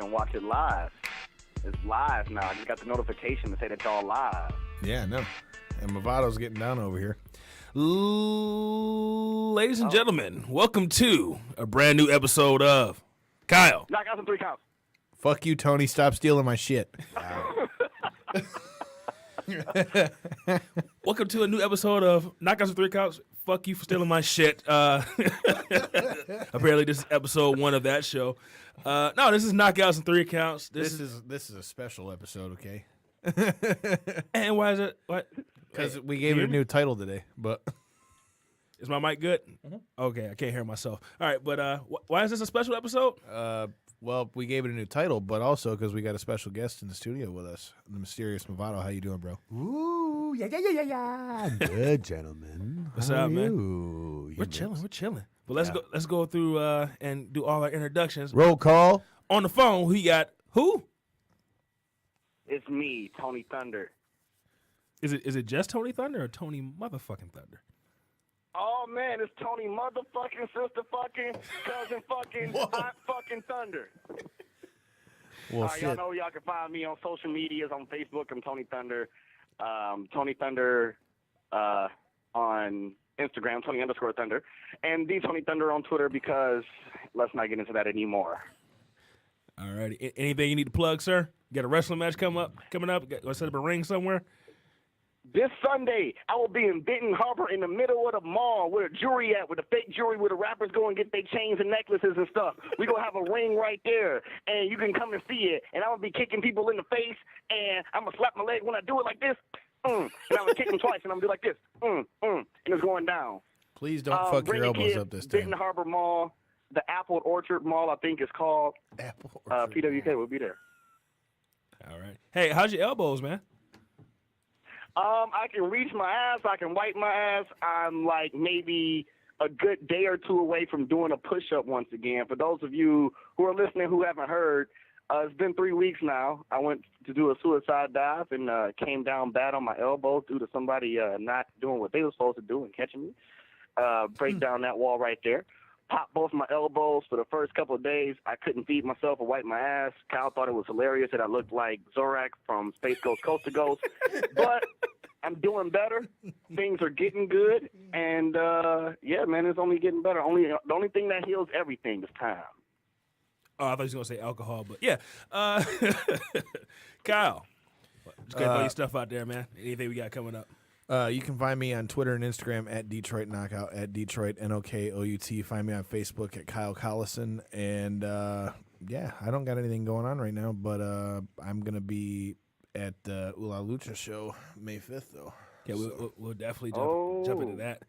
and watch it live. It's live now. I just got the notification to say that y'all live. Yeah, no. And Movato's getting down over here. Ladies and gentlemen, welcome to a brand new episode of Kyle. Knock out some 3 counts. Fuck you, Tony. Stop stealing my shit. Welcome to a new episode of Knock Out Some 3 Counts. Fuck you for stealing my shit. Apparently, this is episode 1 of that show. No, this is Knock Out Some 3 Counts. This is a special episode, okay? And why is it? What? Because we gave it a new title today. But is my mic good? Mm-hmm. Okay, I can't hear myself. All right, but why is this a special episode? Well, we gave it a new title, but also because we got a special guest in the studio with us, the mysterious Movato. How you doing, bro? Ooh, yeah. Good, gentlemen. What's up, man? You? We're chilling. But let's go through and do all our introductions. Roll call. On the phone, we got who? It's me, Tony Thunder. Is it just Tony Thunder or Tony motherfucking Thunder? Oh, man, it's Tony motherfucking, sister fucking, cousin fucking, hot fucking Thunder. Well, y'all know y'all can find me on social medias. On Facebook, I'm Tony Thunder. Tony Thunder on Instagram, Tony_Thunder. And the Tony Thunder on Twitter because let's not get into that anymore. All righty. Anything you need to plug, sir? You got a wrestling match coming up? Want to set up a ring somewhere? This Sunday, I will be in Benton Harbor in the middle of the mall where the jury at, where the fake jury, where the rappers go and get their chains and necklaces and stuff. We're going to have a ring right there, and you can come and see it. And I'm going to be kicking people in the face, and I'm going to slap my leg when I do it like this. And I'm going to kick them twice, and I'm going to do like this. And it's going down. Please don't fuck your elbows up this time. Benton Harbor Mall, the Apple Orchard Mall, I think it's called. Apple Orchard. PWK will be there. All right. Hey, how's your elbows, man? I can reach my ass. I can wipe my ass. I'm like maybe a good day or two away from doing a push-up once again. For those of you who are listening who haven't heard, it's been 3 weeks now. I went to do a suicide dive and came down bad on my elbow due to somebody not doing what they were supposed to do and catching me. Break down that wall right there. Popped both my elbows for the first couple of days. I couldn't feed myself or wipe my ass. Kyle thought it was hilarious that I looked like Zorak from Space Ghost Coast to Ghost. But I'm doing better. Things are getting good. And, yeah, man, it's only getting better. The only thing that heals everything is time. Oh, I thought you were going to say alcohol. But, yeah. Kyle, just go ahead and throw your stuff out there, man. Anything we got coming up? You can find me on Twitter and Instagram at Detroit Knockout, at Detroit NOKOUT. Find me on Facebook at Kyle Collison. And, yeah, I don't got anything going on right now, but I'm going to be at the Ula Lucha show May 5th, though. Yeah, we'll definitely jump into that.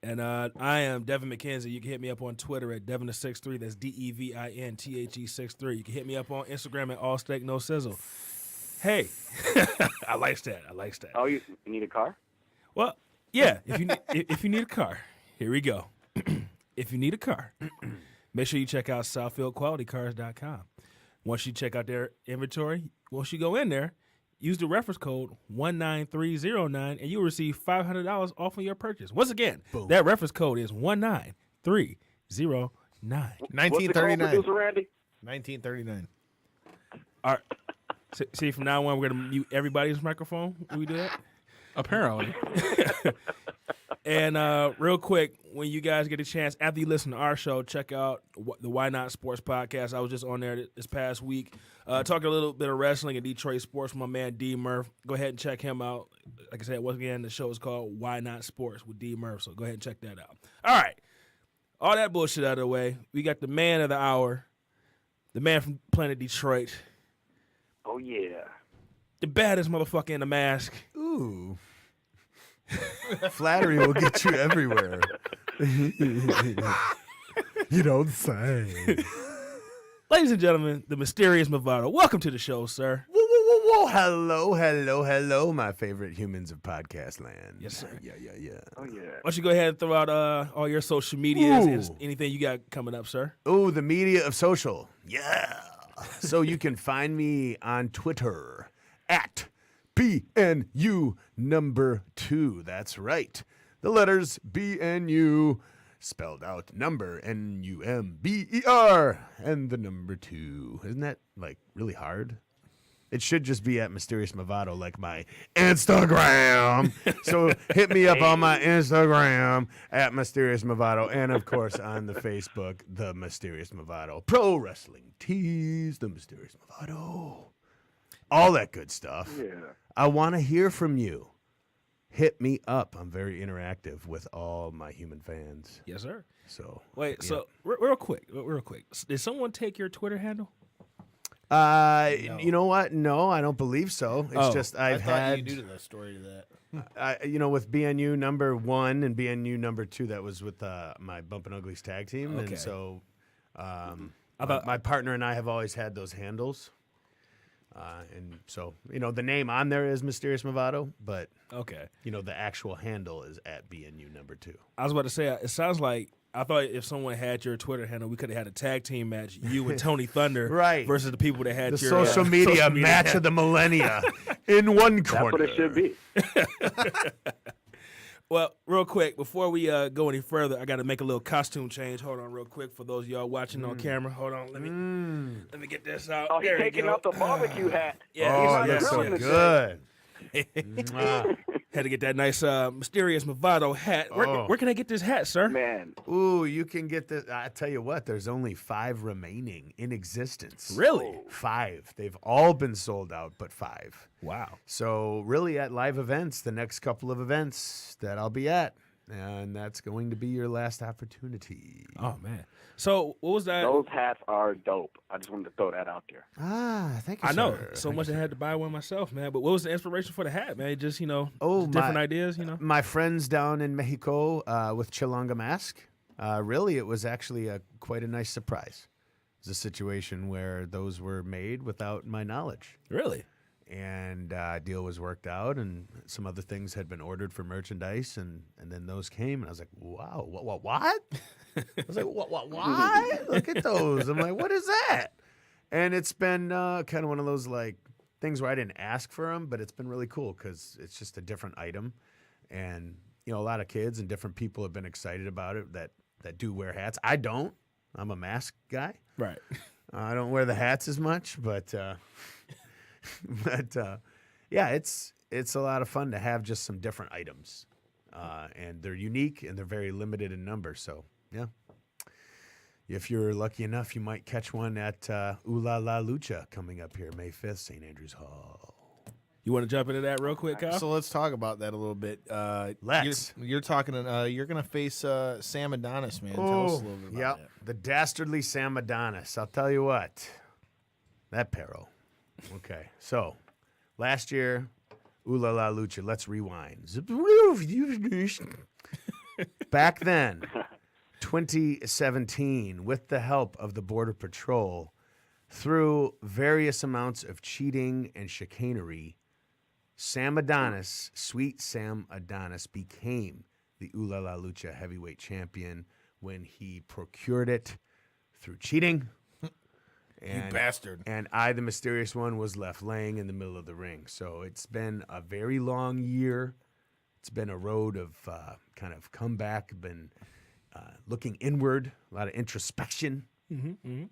And I am Devin McKenzie. You can hit me up on Twitter at Devin63. That's DEVINTHE63. You can hit me up on Instagram at All Steak No Sizzle. Hey, I like that. Oh, you need a car? Well, yeah, if you need a car, here we go. If you need a car, make sure you check out SouthfieldQualityCars.com. Once you check out their inventory, once you go in there, use the reference code 19309 and you'll receive $500 off of your purchase. Once again, boom. That reference code is 19309. 1939. What's the code, producer Randy? 1939. All right. See, from now on, we're going to mute everybody's microphone when we do that? Apparently. And real quick, when you guys get a chance, after you listen to our show, check out the Why Not Sports podcast. I was just on there this past week, talking a little bit of wrestling and Detroit sports with my man D Murph. Go ahead and check him out. Like I said, once again, the show is called Why Not Sports with D Murph, so go ahead and check that out. All right. All that bullshit out of the way. We got the man of the hour, the man from Planet Detroit. Oh, yeah. The baddest motherfucker in the mask. Ooh. Flattery will get you everywhere. You don't say. Ladies and gentlemen, the mysterious Movado. Welcome to the show, sir. Whoa, whoa, whoa, whoa. Hello, my favorite humans of podcast land. Yes, sir. Yeah. Oh, yeah. Why don't you go ahead and throw out all your social medias and anything you got coming up, sir? Oh, the media of social. Yeah. So you can find me on Twitter at PNU2. That's right. The letters BNU spelled out number Number, and the number 2. Isn't that like really hard? It should just be at Mysterious Movado, like my Instagram. So hit me up on my Instagram at Mysterious Movado, and of course on the Facebook, the Mysterious Movado. Pro Wrestling Tees, the Mysterious Movado. All that good stuff. Yeah. I want to hear from you. Hit me up. I'm very interactive with all my human fans. Yes, sir. So Wait, so real quick. Did someone take your Twitter handle? You know what? No, I don't believe so. It's just I thought you knew the story to that. with BNU number 1 and BNU number 2, that was with my Bumpin' Uglies tag team, Okay. and so my partner and I have always had those handles. And so, the name on there is Mysterious Movado, but, Okay. the actual handle is at BNU number 2. I was about to say, it sounds like I thought if someone had your Twitter handle, we could have had a tag team match, you and Tony Thunder, Right. versus the people that had The your social media match of the millennia in one corner. That's what it should be. Well, real quick, before we go any further, I got to make a little costume change. Hold on real quick for those of y'all watching on camera. Hold on. Let me get this out. Oh, he's There we taking go. out the barbecue hat. Yeah, Oh, He's that's not so grilling good. Had to get that nice Mysterious Movado hat. Where can I get this hat, sir? Man, Ooh, you can get this. I tell you what, there's only 5 remaining in existence. Really? 5. They've all been sold out, but 5. Wow. So really at live events, the next couple of events that I'll be at, and that's going to be your last opportunity. Oh, man. So what was that? those hats are dope. I just wanted to throw that out there. Thank you, I know. sir. So much I had to buy one myself, man. But what was the inspiration for the hat, man? Just, Oh, just different my- ideas, My friends down in Mexico with Chilanga Mask, really, it was actually quite a nice surprise. It was a situation where those were made without my knowledge. Really? And deal was worked out, and some other things had been ordered for merchandise, and then those came, and I was like, wow, what? I was like, what? Look at those. I'm like, what is that? And it's been kind of one of those like things where I didn't ask for them, but it's been really cool because it's just a different item, and a lot of kids and different people have been excited about it that do wear hats. I don't. I'm a mask guy. Right. I don't wear the hats as much, but yeah, it's a lot of fun to have just some different items, and they're unique and they're very limited in number. So yeah, if you're lucky enough, you might catch one at Ooh La La Lucha coming up here May 5th, St. Andrews Hall. You want to jump into that real quick, Kyle? So let's talk about that a little bit. Let's. You're talking. You're gonna face Sam Adonis, man. Tell us a little bit about Yep, that. the dastardly Sam Adonis. I'll tell you what, that peril. Okay, so last year, Ooh La La Lucha. Let's rewind. Back then, 2017, with the help of the Border Patrol, through various amounts of cheating and chicanery, Sam Adonis, sweet Sam Adonis, became the Ooh La La Lucha heavyweight champion when he procured it through cheating. You bastard. And I, the mysterious one, was left laying in the middle of the ring. So it's been a very long year. It's been a road of kind of comeback, been looking inward, a lot of introspection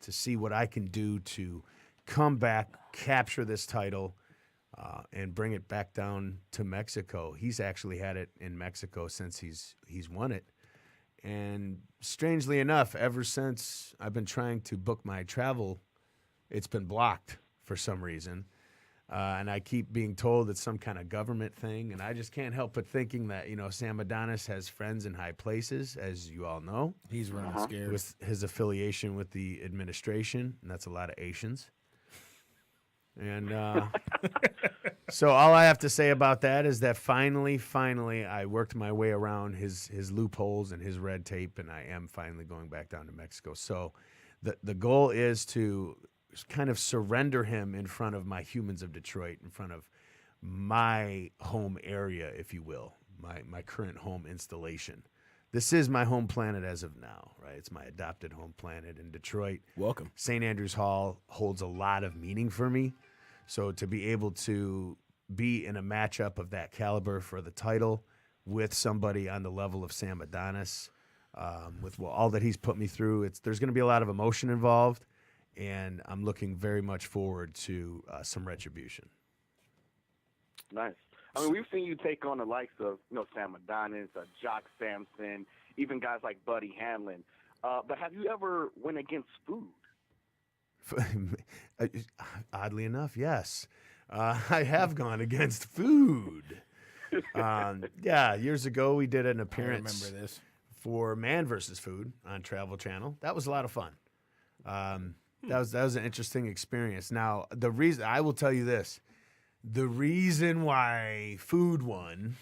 to see what I can do to come back, capture this title, and bring it back down to Mexico. He's actually had it in Mexico since he's won it. And strangely enough, ever since I've been trying to book my travel, it's been blocked for some reason. And I keep being told it's some kind of government thing. And I just can't help but thinking that, Sam Adonis has friends in high places, as you all know, He's running scared. with his affiliation with the administration. And that's a lot of Asians. And so all I have to say about that is that finally, I worked my way around his loopholes and his red tape, and I am finally going back down to Mexico. So the goal is to kind of surrender him in front of my humans of Detroit, in front of my home area, if you will, my current home installation. This is my home planet as of now, right? It's my adopted home planet in Detroit. Welcome. St. Andrews Hall holds a lot of meaning for me. So to be able to be in a matchup of that caliber for the title with somebody on the level of Sam Adonis, with all that he's put me through. There's going to be a lot of emotion involved, and I'm looking very much forward to some retribution. Nice. I mean, we've seen you take on the likes of, Sam Adonis, Jock Sampson, even guys like Buddy Hamlin. But have you ever went against food? Oddly enough, yes. I have gone against food. Years ago we did an appearance. I remember this. For Man vs. Food on Travel Channel. That was a lot of fun. That was an interesting experience. Now, I will tell you this. The reason why food won,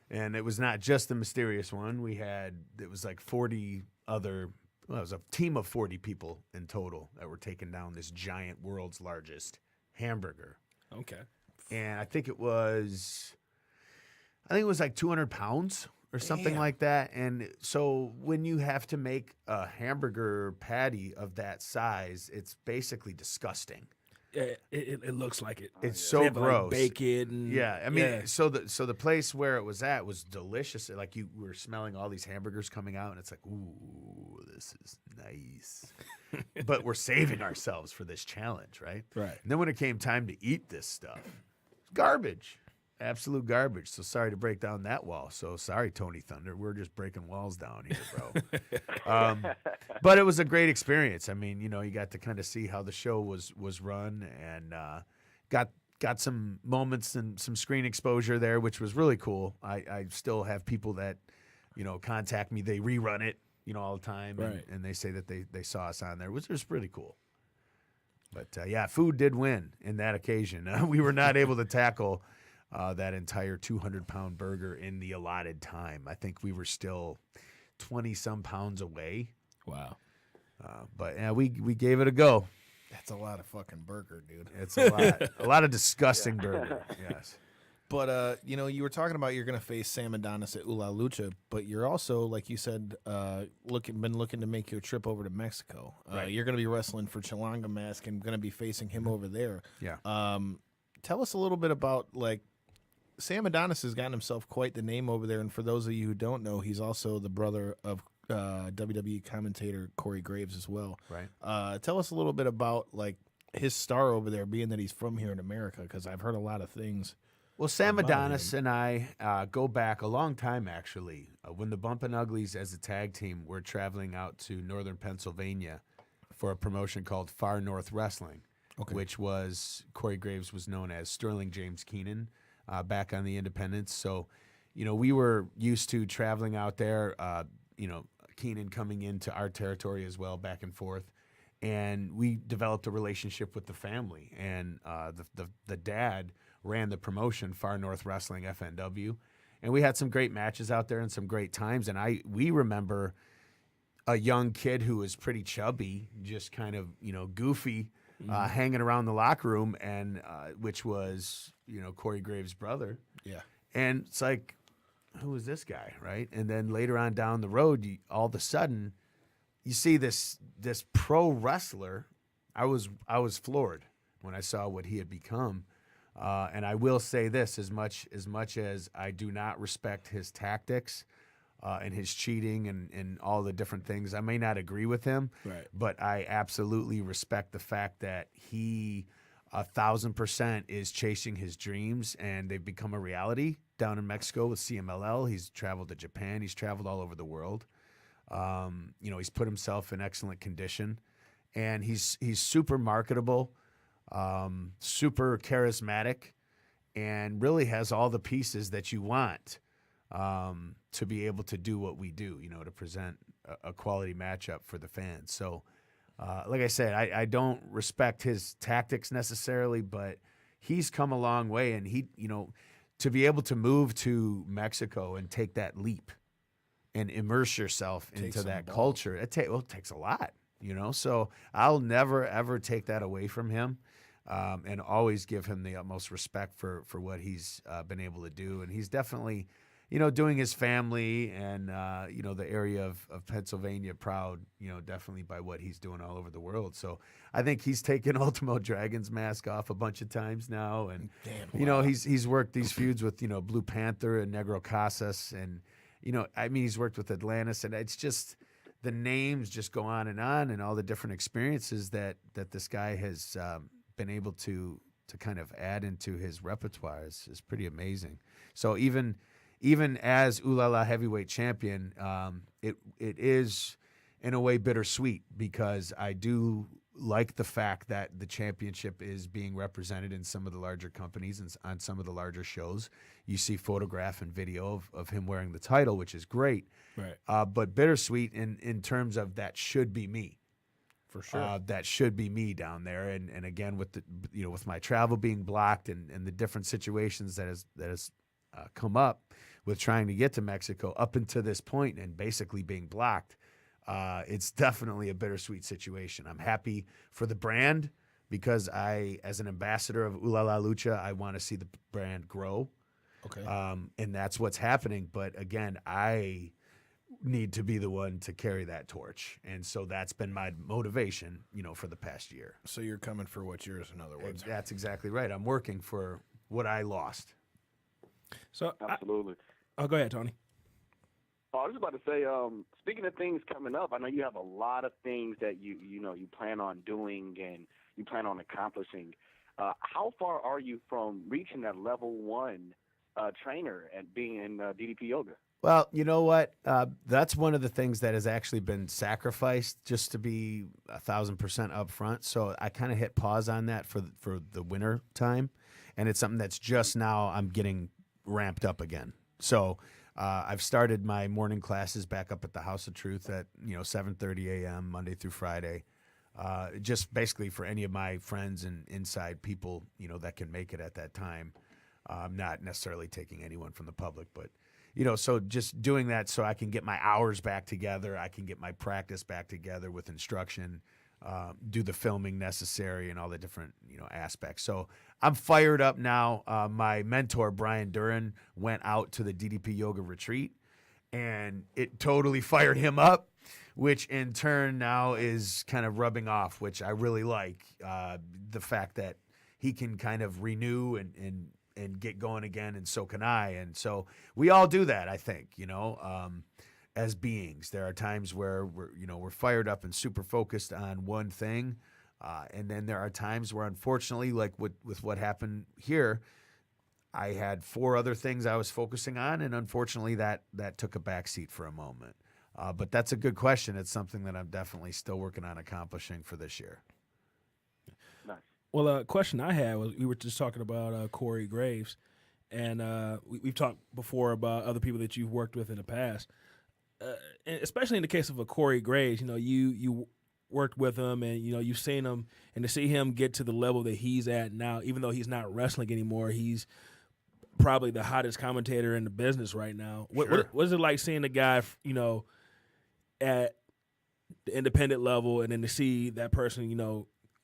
and it was not just the mysterious one, it was like 40 other, well, it was a team of 40 people in total that were taking down this giant world's largest hamburger. Okay. And I think it was like 200 pounds or something like that. And so when you have to make a hamburger patty of that size, it's basically disgusting. Yeah, it looks like it. It's so gross. Like bacon. Yeah, I mean, so the place where it was at was delicious. Like you were smelling all these hamburgers coming out, and it's like, ooh, this is nice. But we're saving ourselves for this challenge, right? Right. And then when it came time to eat this stuff, garbage. Absolute garbage. So sorry to break down that wall. So sorry, Tony Thunder. We're just breaking walls down here, bro. But it was a great experience. I mean, you got to kind of see how the show was run, and got some moments and some screen exposure there, which was really cool. I still have people that, contact me. They rerun it, all the time, right. and they say that they saw us on there, which was pretty cool. But food did win in that occasion. We were not able to tackle that entire 200-pound burger in the allotted time. I think we were still 20-some pounds away. Wow. But we gave it a go. That's a lot of fucking burger, dude. It's a lot of disgusting burger. Yes. But you were talking about you're going to face Sam Adonis at Ula Lucha, but you're also, like you said, been looking to make your trip over to Mexico. Right. You're going to be wrestling for Chilanga Mask and going to be facing him over there. Yeah. Tell us a little bit about Sam Adonis has gotten himself quite the name over there, and for those of you who don't know, he's also the brother of WWE commentator Corey Graves as well. Right. Tell us a little bit about his star over there, being that he's from here in America, because I've heard a lot of things. Well, Sam Adonis and I go back a long time, actually. When the Bumpin' Uglies as a tag team were traveling out to northern Pennsylvania for a promotion called Far North Wrestling, which was Corey Graves was known as Sterling James Keenan. Back on the independents. So, we were used to traveling out there, Keenan coming into our territory as well, back and forth. And we developed a relationship with the family. And the dad ran the promotion, Far North Wrestling, FNW. And we had some great matches out there and some great times. And we remember a young kid who was pretty chubby, just kind of, goofy, hanging around the locker room, and which was, Corey Graves' brother. Yeah. And it's like, who is this guy, right? And then later on down the road, all of a sudden, you see this pro wrestler. I was floored when I saw what he had become. And I will say this, as much as I do not respect his tactics and his cheating and all the different things, I may not agree with him, right. But I absolutely respect the fact that he 1,000% is chasing his dreams, and they've become a reality down in Mexico with CMLL. He's traveled to Japan. He's traveled all over the world. He's put himself in excellent condition, and he's super marketable, super charismatic, and really has all the pieces that you want to be able to do what we do, to present a quality matchup for the fans. So, like I said, I don't respect his tactics necessarily, but he's come a long way, and he, to be able to move to Mexico and take that leap and immerse yourself into that culture, it takes a lot, So I'll never ever take that away from him, and always give him the utmost respect for what he's been able to do, and he's definitely, doing his family and, the area of Pennsylvania proud, definitely by what he's doing all over the world. So I think he's taken Ultimo Dragon's mask off a bunch of times now. And, he's worked these feuds with, Blue Panther and Negro Casas. I mean, he's worked with Atlantis, and it's just the names just go on, and all the different experiences that this guy has been able to kind of add into his repertoire is pretty amazing. So even as Ooh La La heavyweight champion, it is in a way bittersweet, because I do like the fact that the championship is being represented in some of the larger companies and on some of the larger shows. You see photograph and video of him wearing the title, which is great. Right. But bittersweet in terms of that should be me. For sure. That should be me down there. And again, with with my travel being blocked and the different situations that has come up with trying to get to Mexico up until this point and basically being blocked, it's definitely a bittersweet situation. I'm happy for the brand, because as an ambassador of Ooh La La Lucha, I want to see the brand grow. Okay. And that's what's happening. But again, I need to be the one to carry that torch. And so that's been my motivation, for the past year. So you're coming for what's yours, in other words. That's exactly right. I'm working for what I lost. So Absolutely. go ahead, Tony. Oh, I was just about to say, speaking of things coming up, I know you have a lot of things that you plan on doing and you plan on accomplishing. How far are you from reaching that level 1 trainer and being in DDP yoga? Well, you know what? That's one of the things that has actually been sacrificed, just to be 1,000% upfront. So I kind of hit pause on that for the winter time, and it's something that's just now I'm getting ramped up again. So I've started my morning classes back up at the House of Truth at 7:30 a.m. Monday through Friday, just basically for any of my friends and inside people that can make it at that time. I'm not necessarily taking anyone from the public, but so just doing that so I can get my hours back together, I can get my practice back together with instruction, do the filming necessary and all the different aspects. So I'm fired up now. My mentor Brian Duran went out to the DDP Yoga retreat, and it totally fired him up, which in turn now is kind of rubbing off, which I really like. The fact that he can kind of renew and get going again, and so can I. And so we all do that, I think, as beings. There are times where we're fired up and super focused on one thing. And then there are times where, unfortunately, like with what happened here, I had 4 other things I was focusing on, and unfortunately that took a backseat for a moment. But that's a good question. It's something that I'm definitely still working on accomplishing for this year. Nice. Well, a question I had was, we were just talking about Corey Graves, and we've talked before about other people that you've worked with in the past, and especially in the case of a Corey Graves. You worked with him, and you've seen him, and to see him get to the level that he's at now, even though he's not wrestling anymore, he's probably the hottest commentator in the business right now. Sure. What is it like seeing a guy, at the independent level, and then to see that person,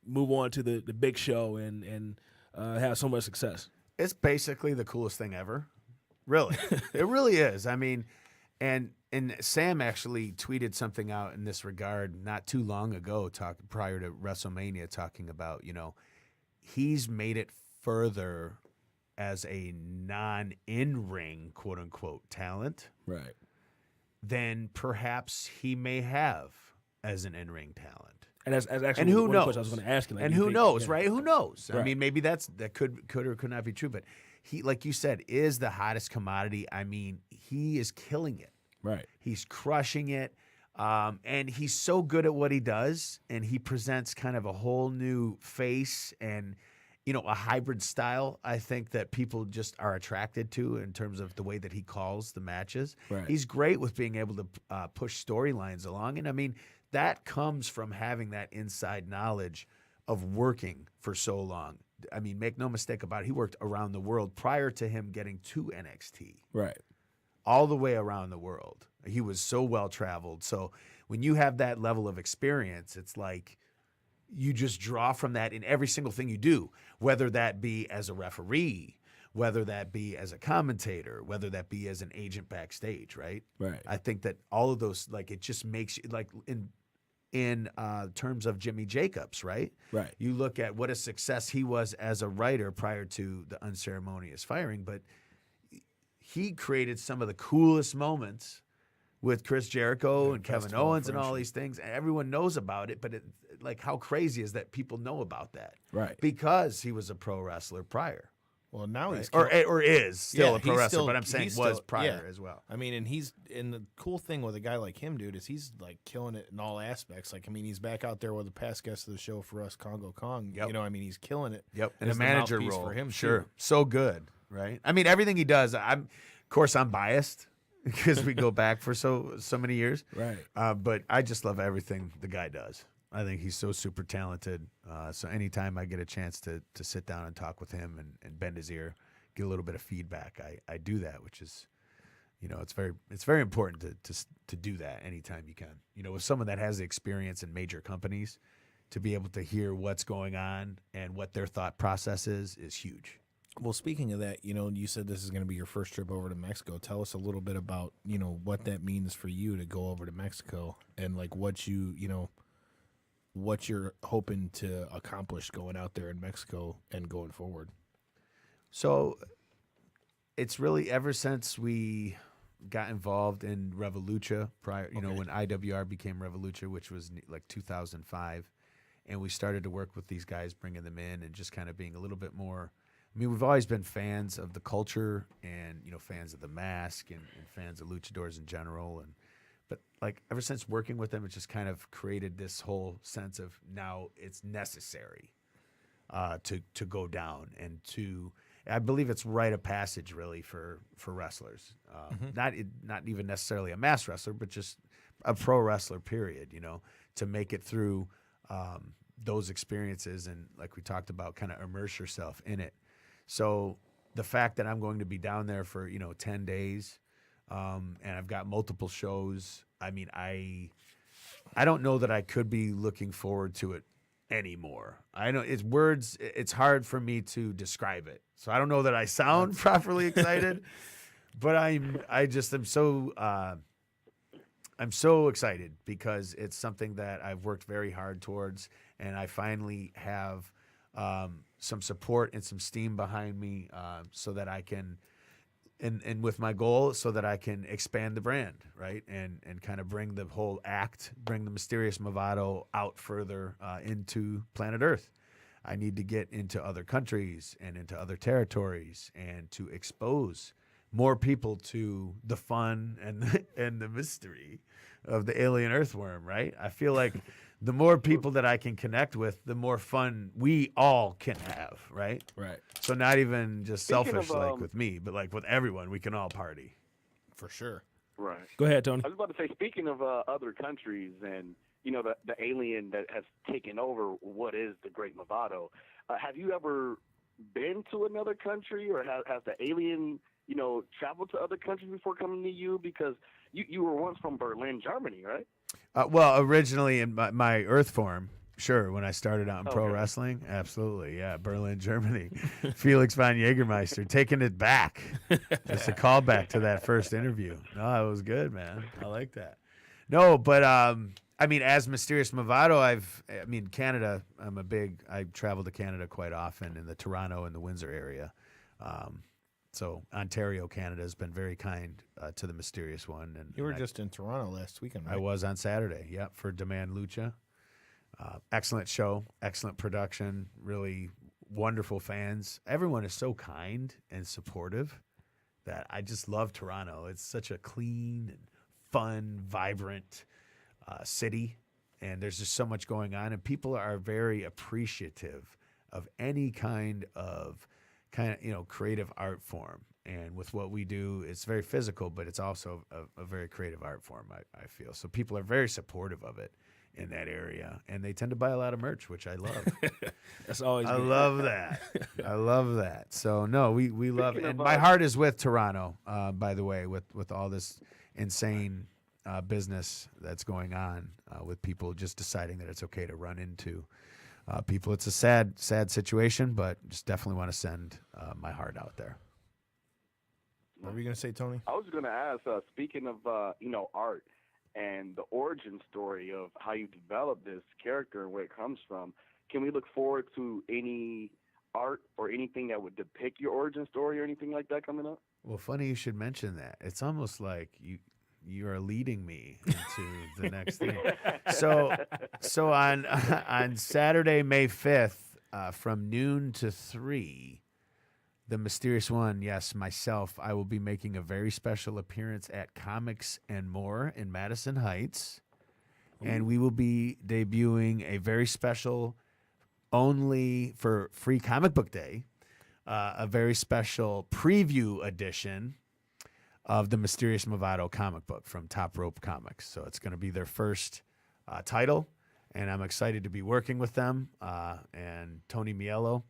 move on to the big show and have so much success? It's basically the coolest thing ever. Really. It really is. I mean, and Sam actually tweeted something out in this regard not too long ago, prior to WrestleMania, talking about, he's made it further as a non-in-ring, quote-unquote, talent, Right. than perhaps he may have as an in-ring talent. And as actually And who one knows? question I was going to ask you. And who knows, yeah. right? Who knows? I Right. mean, maybe that could or could not be true. But he, like you said, is the hottest commodity. I mean, he is killing it. Right. He's crushing it. And he's so good at what he does. And he presents kind of a whole new face and, a hybrid style, I think, that people just are attracted to in terms of the way that he calls the matches. Right. He's great with being able to push storylines along. And I mean, that comes from having that inside knowledge of working for so long. I mean, make no mistake about it, he worked around the world prior to him getting to NXT. Right. All the way around the world. He was so well traveled. So when you have that level of experience, it's like you just draw from that in every single thing you do, whether that be as a referee, whether that be as a commentator, whether that be as an agent backstage, right? Right. I think that all of those, like, it just makes you, like, in terms of Jimmy Jacobs, right? Right. You look at what a success he was as a writer prior to the unceremonious firing, but he created some of the coolest moments with Chris Jericho and Kevin Festival of Owens and all Friendship. these things. And everyone knows about it, but like how crazy is that people know about that? Right. Because he was a pro wrestler prior. Well, now Right? he's or is still Yeah, a pro he's wrestler, still- but I'm saying he's was still- prior yeah. as well. I mean, and the cool thing with a guy like him, dude, is he's like killing it in all aspects. Like, I mean, he's back out there with the past guest of the show for us, Congo Kong. Yep. You know, I mean, he's killing it. Yep, and a as the manager mouthpiece role for him, sure, too. so good, right? I mean, everything he does. Of course, I'm biased because we go back for so many years, Right. But I just love everything the guy does. I think he's so super talented. So anytime I get a chance to sit down and talk with him and bend his ear, get a little bit of feedback, I do that, which is, it's very important to do that anytime you can. With someone that has the experience in major companies, to be able to hear what's going on and what their thought process is huge. Well, speaking of that, you said this is going to be your first trip over to Mexico. Tell us a little bit about, what that means for you to go over to Mexico and like what you're hoping to accomplish going out there in Mexico and going forward. So it's really ever since we got involved in Revolucha prior, when IWR became Revolucha, which was like 2005, and we started to work with these guys, bringing them in and just kind of being a little bit more. I mean, we've always been fans of the culture and, fans of the mask and fans of luchadors in general. But like ever since working with them, it just kind of created this whole sense of now it's necessary to go down and I believe it's rite of passage really for wrestlers. Not even necessarily a mass wrestler, but just a pro wrestler, period, to make it through those experiences and, like we talked about, kind of immerse yourself in it. So the fact that I'm going to be down there for 10 days and I've got multiple shows, I mean, I don't know that I could be looking forward to it anymore. I know it's hard for me to describe it. So I don't know that I sound properly excited, but I'm so excited because it's something that I've worked very hard towards, and I finally have some support and some steam behind me so that I can, and with my goal, so that I can expand the brand, right? And kind of bring the whole bring the Mysterious Movado out further into planet Earth. I need to get into other countries and into other territories and to expose more people to the fun and the mystery of the alien earthworm, right? I feel like the more people that I can connect with, the more fun we all can have, right? Right. So not even just Speaking selfish of, like with me, but like with everyone, we can all party. For sure. Right. Go ahead, Tony. I was about to say, speaking of other countries and, the alien that has taken over what is the Great Movado, have you ever been to another country, or has the alien, traveled to other countries before coming to you? Because you were once from Berlin, Germany, right? Well, originally in my Earth form, sure, when I started out in pro Okay. wrestling, absolutely, yeah, Berlin, Germany. Felix von Jägermeister, taking it back. Just a callback to that first interview. No, it was good, man. I like that. No, but I mean, as Mysterious Movado, Canada, I travel to Canada quite often in the Toronto and the Windsor area. So Ontario, Canada has been very kind to the Mysterious One. And You were just in Toronto last weekend, right? I was on Saturday, yep, for Demand Lucha. Excellent show, excellent production, really wonderful fans. Everyone is so kind and supportive that I just love Toronto. It's such a clean and fun, vibrant city, and there's just so much going on, and people are very appreciative of any kind of creative art form. And with what we do, it's very physical, but it's also a very creative art form, I feel. So people are very supportive of it in that area, and they tend to buy a lot of merch, which I love. That's always I good. love that. I love that. So no, we love it. Speaking And of, my heart is with Toronto, by the way, with all this insane business that's going on with people just deciding that it's okay to run into people. It's a sad situation, but just definitely want to send my heart out there. What were you going to say, Tony? I was going to ask, speaking of, art and the origin story of how you developed this character and where it comes from, can we look forward to any art or anything that would depict your origin story or anything like that coming up? Well, funny you should mention that. It's almost like you are leading me into the next thing. So on Saturday, May 5th, from noon to 3, the mysterious one, yes, myself, I will be making a very special appearance at Comics and More in Madison Heights. And we will be debuting a very special, only for Free Comic Book Day, a very special preview edition of the Mysterious Movado comic book from Top Rope Comics. So it's going to be their first title, and I'm excited to be working with them and Tony Mielo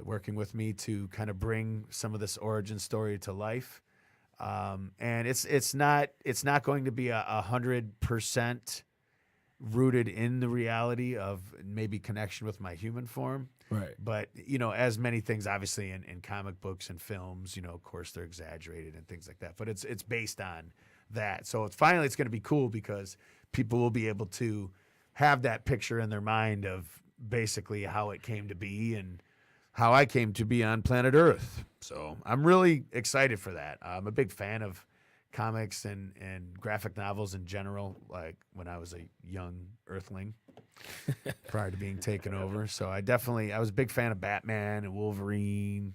working with me to kind of bring some of this origin story to life. And it's not going to be 100% rooted in the reality of maybe connection with my human form. Right. But, as many things, obviously, in comic books and films, of course, they're exaggerated and things like that. But it's based on that. So it's going to be cool because people will be able to have that picture in their mind of basically how it came to be and how I came to be on planet Earth. So I'm really excited for that. I'm a big fan of comics and graphic novels in general, like when I was a young earthling prior to being taken over. So I was a big fan of Batman and Wolverine,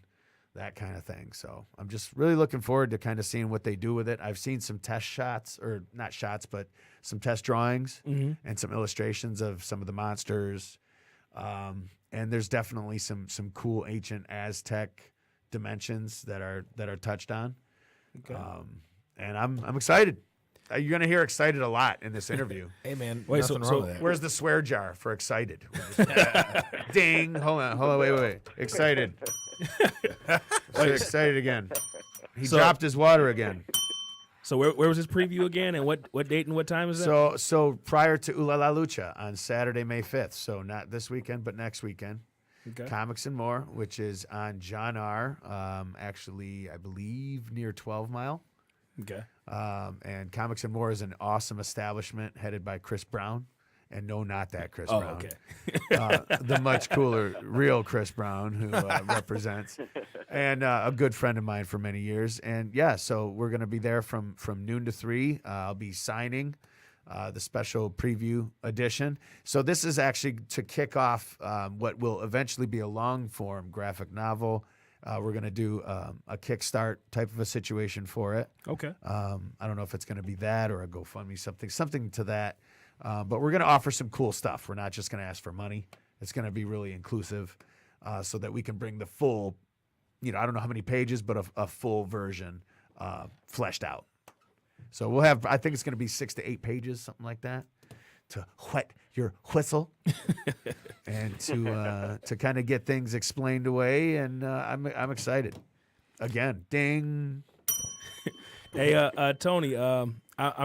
that kind of thing. So I'm just really looking forward to kind of seeing what they do with it. I've seen some test shots, or not shots, but some test drawings and some illustrations of some of the monsters. And there's definitely some cool ancient Aztec dimensions that are touched on. Okay. And I'm excited. You're going to hear excited a lot in this interview. Hey, man. Wait, nothing so wrong with that. Where's the swear jar for excited? Ding. Hold on. Wait. Excited. Excited again. He dropped his water again. So where was this preview again, and what date and what time is that? So prior to Ooh La La Lucha on Saturday, May 5th. So not this weekend, but next weekend. Okay. Comics and More, which is on John R. Actually, I believe near 12 Mile. Okay. And Comics and More is an awesome establishment headed by Chris Brown. And no, not that Chris Brown. Okay. The much cooler, real Chris Brown, who represents. And a good friend of mine for many years. And, yeah, so we're going to be there from noon to 3. I'll be signing the special preview edition. So this is actually to kick off what will eventually be a long-form graphic novel. We're going to do a Kickstart type of a situation for it. Okay. I don't know if it's going to be that or a GoFundMe, something to that. But we're going to offer some cool stuff. We're not just going to ask for money. It's going to be really inclusive so that we can bring the full, I don't know how many pages, but a full version fleshed out. So we'll have, I think it's going to be 6 to 8 pages, something like that, to whet your whistle and to kind of get things explained away. And I'm excited. Again, ding. Hey, Tony, I'm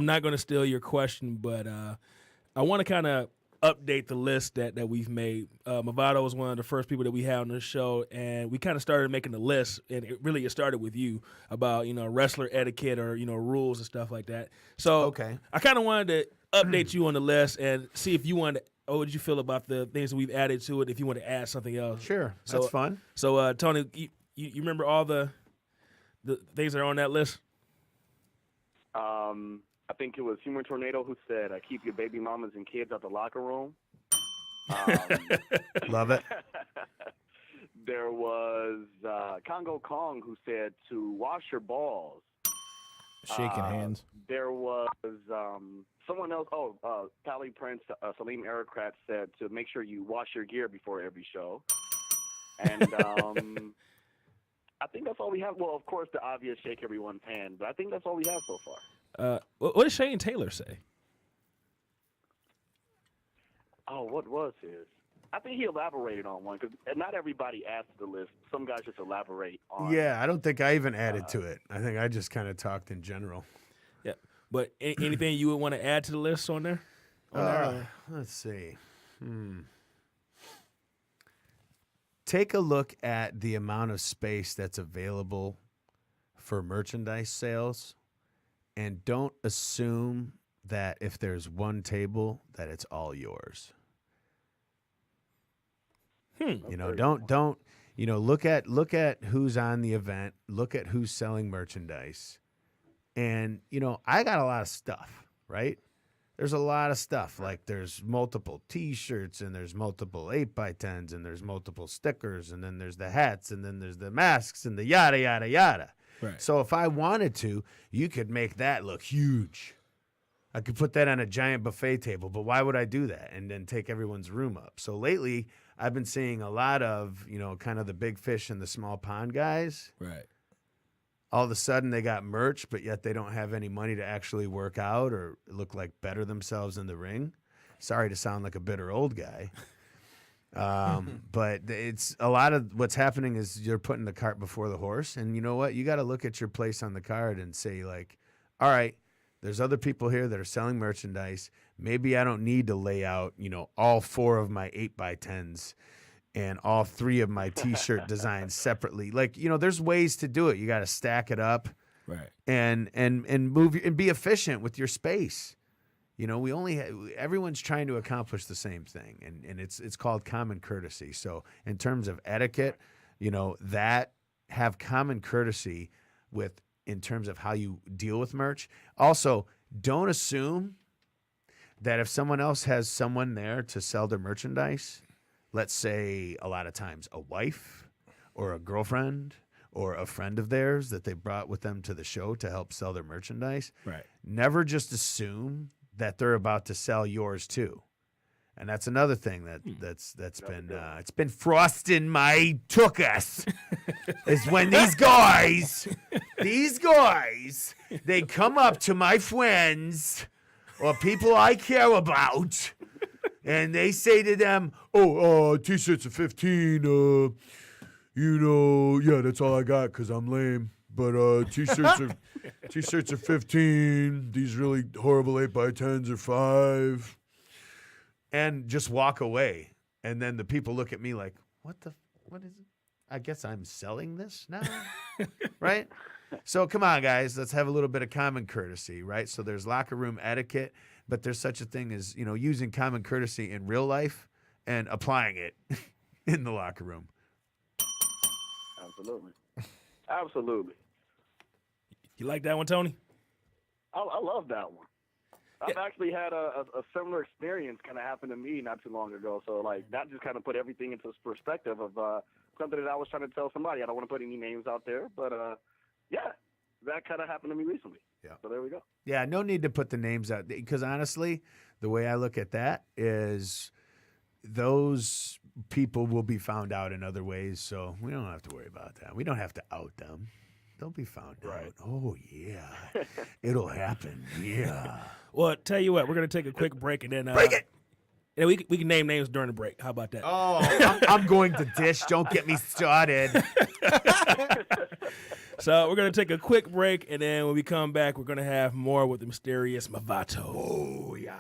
not going to steal your question, but I want to kind of update the list that we've made. Movado was one of the first people that we had on the show, and we kind of started making the list, and it started with you about, wrestler etiquette or, rules and stuff like that. So Okay. I kind of wanted to update you on the list and see if you wanted to, what did you feel about the things that we've added to it, if you want to add something else. Sure. That's fun. So, Tony, you remember all the things that are on that list? I think it was Humor Tornado who said, keep your baby mamas and kids out the locker room. Love it. There was Congo Kong who said to wash your balls. Shaking hands. There was someone else. Pally Prince, Salim Aerocrat said to make sure you wash your gear before every show. And I think that's all we have. Well, of course, the obvious shake everyone's hand, but I think that's all we have so far. What did Shane Taylor say? Oh, what was his? I think he elaborated on one because not everybody asked the list. Some guys just elaborate on. Yeah, I don't think I even added to it. I think I just kind of talked in general. Yeah, but anything you would want to add to the list on there? Let's see. Take a look at the amount of space that's available for merchandise sales, and don't assume that if there's one table that it's all yours. Don't look at who's on the event, look at who's selling merchandise. And, I got a lot of stuff, right? There's a lot of stuff. Like there's multiple T-shirts and there's multiple 8x10s and there's multiple stickers and then there's the hats and then there's the masks and the yada, yada, yada. Right. So if I wanted to, you could make that look huge. I could put that on a giant buffet table, but why would I do that and then take everyone's room up? So lately, I've been seeing a lot of, kind of the big fish and the small pond guys. Right. All of a sudden, they got merch, but yet they don't have any money to actually work out or look like better themselves in the ring. Sorry to sound like a bitter old guy. But it's a lot of what's happening is you're putting the cart before the horse. And you know what? You got to look at your place on the card and say, like, all right, there's other people here that are selling merchandise. Maybe I don't need to lay out, all 4 of my 8x10s and all 3 of my T-shirt designs separately. Like, there's ways to do it. You got to stack it up, right, and move and be efficient with your space. Everyone's trying to accomplish the same thing, and it's called common courtesy. So in terms of etiquette, that have common courtesy in terms of how you deal with merch. Also, don't assume that if someone else has someone there to sell their merchandise, let's say a lot of times a wife or a girlfriend or a friend of theirs that they brought with them to the show to help sell their merchandise. right. Never just assume that they're about to sell yours too. And that's another thing that's been it's been frosting my tookus is when these guys, they come up to my friends or people I care about, and they say to them, T-shirts are 15, yeah, that's all I got because I'm lame. But T-shirts are 15. These really horrible 8x10s are 5. And just walk away. And then the people look at me like, what is it? I guess I'm selling this now, right? So come on, guys, let's have a little bit of common courtesy, right? So there's locker room etiquette, but there's such a thing as, using common courtesy in real life and applying it in the locker room. Absolutely. You like that one, Tony? I love that one. I've actually had a similar experience kind of happen to me not too long ago. So, like, that just kind of put everything into perspective of something that I was trying to tell somebody. I don't want to put any names out there, but, yeah, that kind of happened to me recently. Yeah. So there we go. Yeah, no need to put the names out because, honestly, the way I look at that is those people will be found out in other ways, so we don't have to worry about that. We don't have to out them. They'll be found out. Oh, yeah. It'll happen. Yeah. Well, tell you what, we're going to take a quick break and then break it. And we can name names during the break. How about that? Oh, I'm going to dish. Don't get me started. So we're going to take a quick break, and then when we come back, we're going to have more with the mysterious Mavato. Oh, yeah.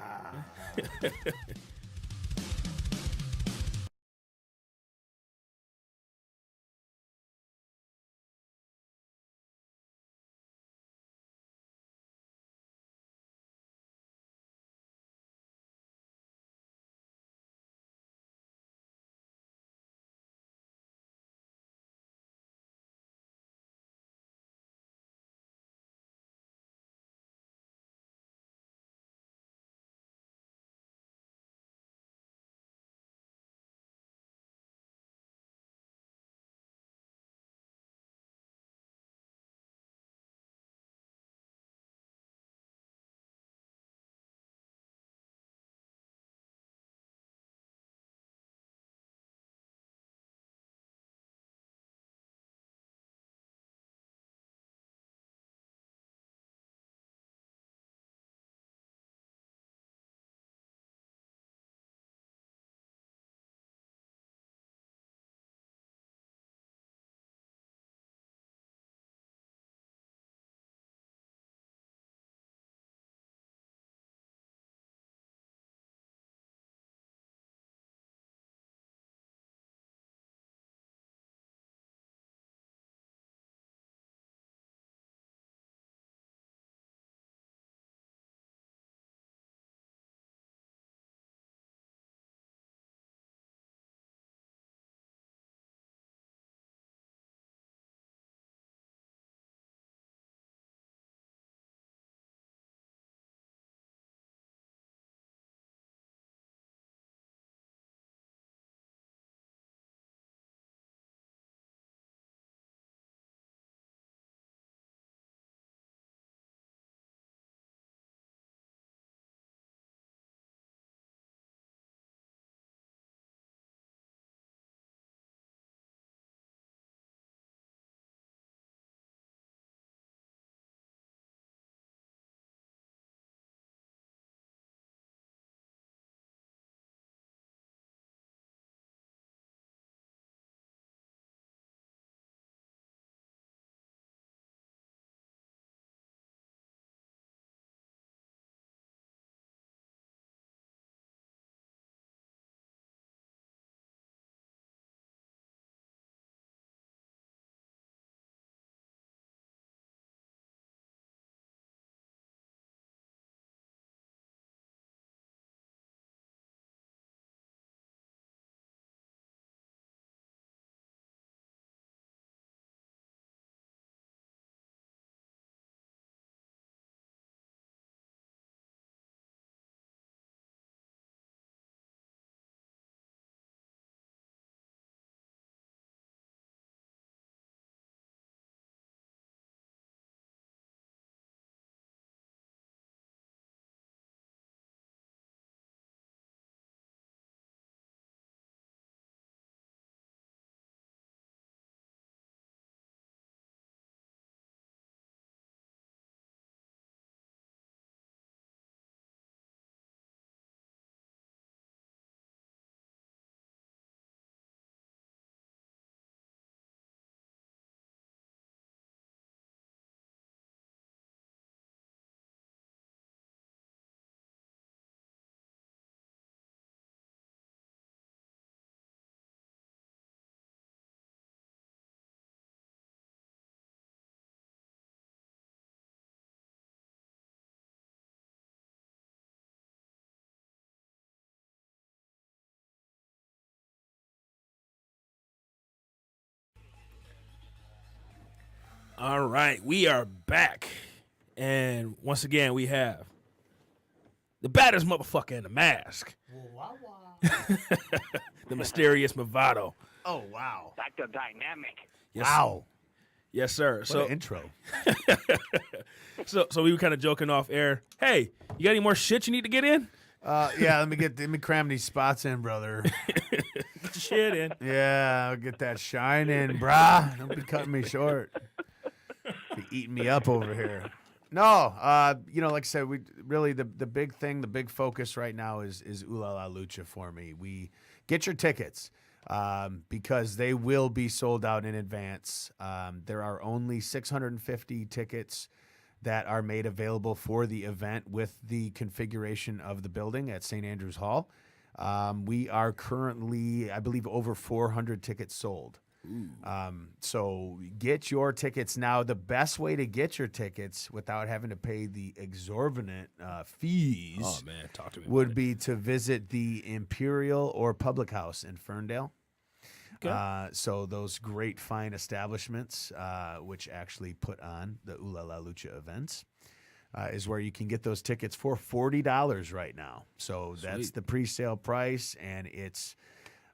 All right, we are back. And once again, we have the baddest motherfucker in the mask. The mysterious Movado. Oh, wow. Dr. Dynamic. Yes, Wow. Yes, sir. What an intro. So we were kind of joking off air. Hey, you got any more shit you need to get in? Yeah, let me cram these spots in, brother. Get your shit in. Yeah, I'll get that shine in, brah. Don't be cutting me short. Be eating me up over here. No, like I said, we really the big thing, the big focus right now is Ooh La La Lucha for me. We get your tickets because they will be sold out in advance. There are only 650 tickets that are made available for the event with the configuration of the building at St. Andrews Hall. We are currently, I believe, over 400 tickets sold. So get your tickets now. The best way to get your tickets without having to pay the exorbitant fees talk to me would be to visit the Imperial or Public House in Ferndale. Okay. So those great fine establishments, which actually put on the Ooh La La Lucha events, is where you can get those tickets for $40 right now. So that's the pre-sale price, and it's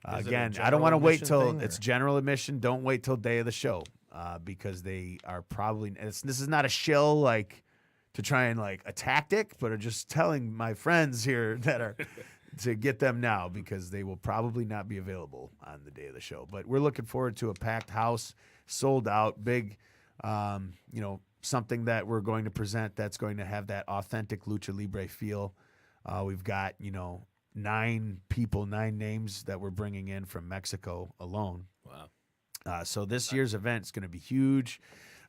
again, I don't want to wait till it's general admission. Don't wait till day of the show because they are probably. This is not a shill like to try and like a tactic, but are just telling my friends here that are. To get them now because they will probably not be available on the day of the show. But we're looking forward to a packed house, sold out, big, something that we're going to present that's going to have that authentic Lucha Libre feel. We've got, 9 names that we're bringing in from Mexico alone. Wow. So this year's event is going to be huge.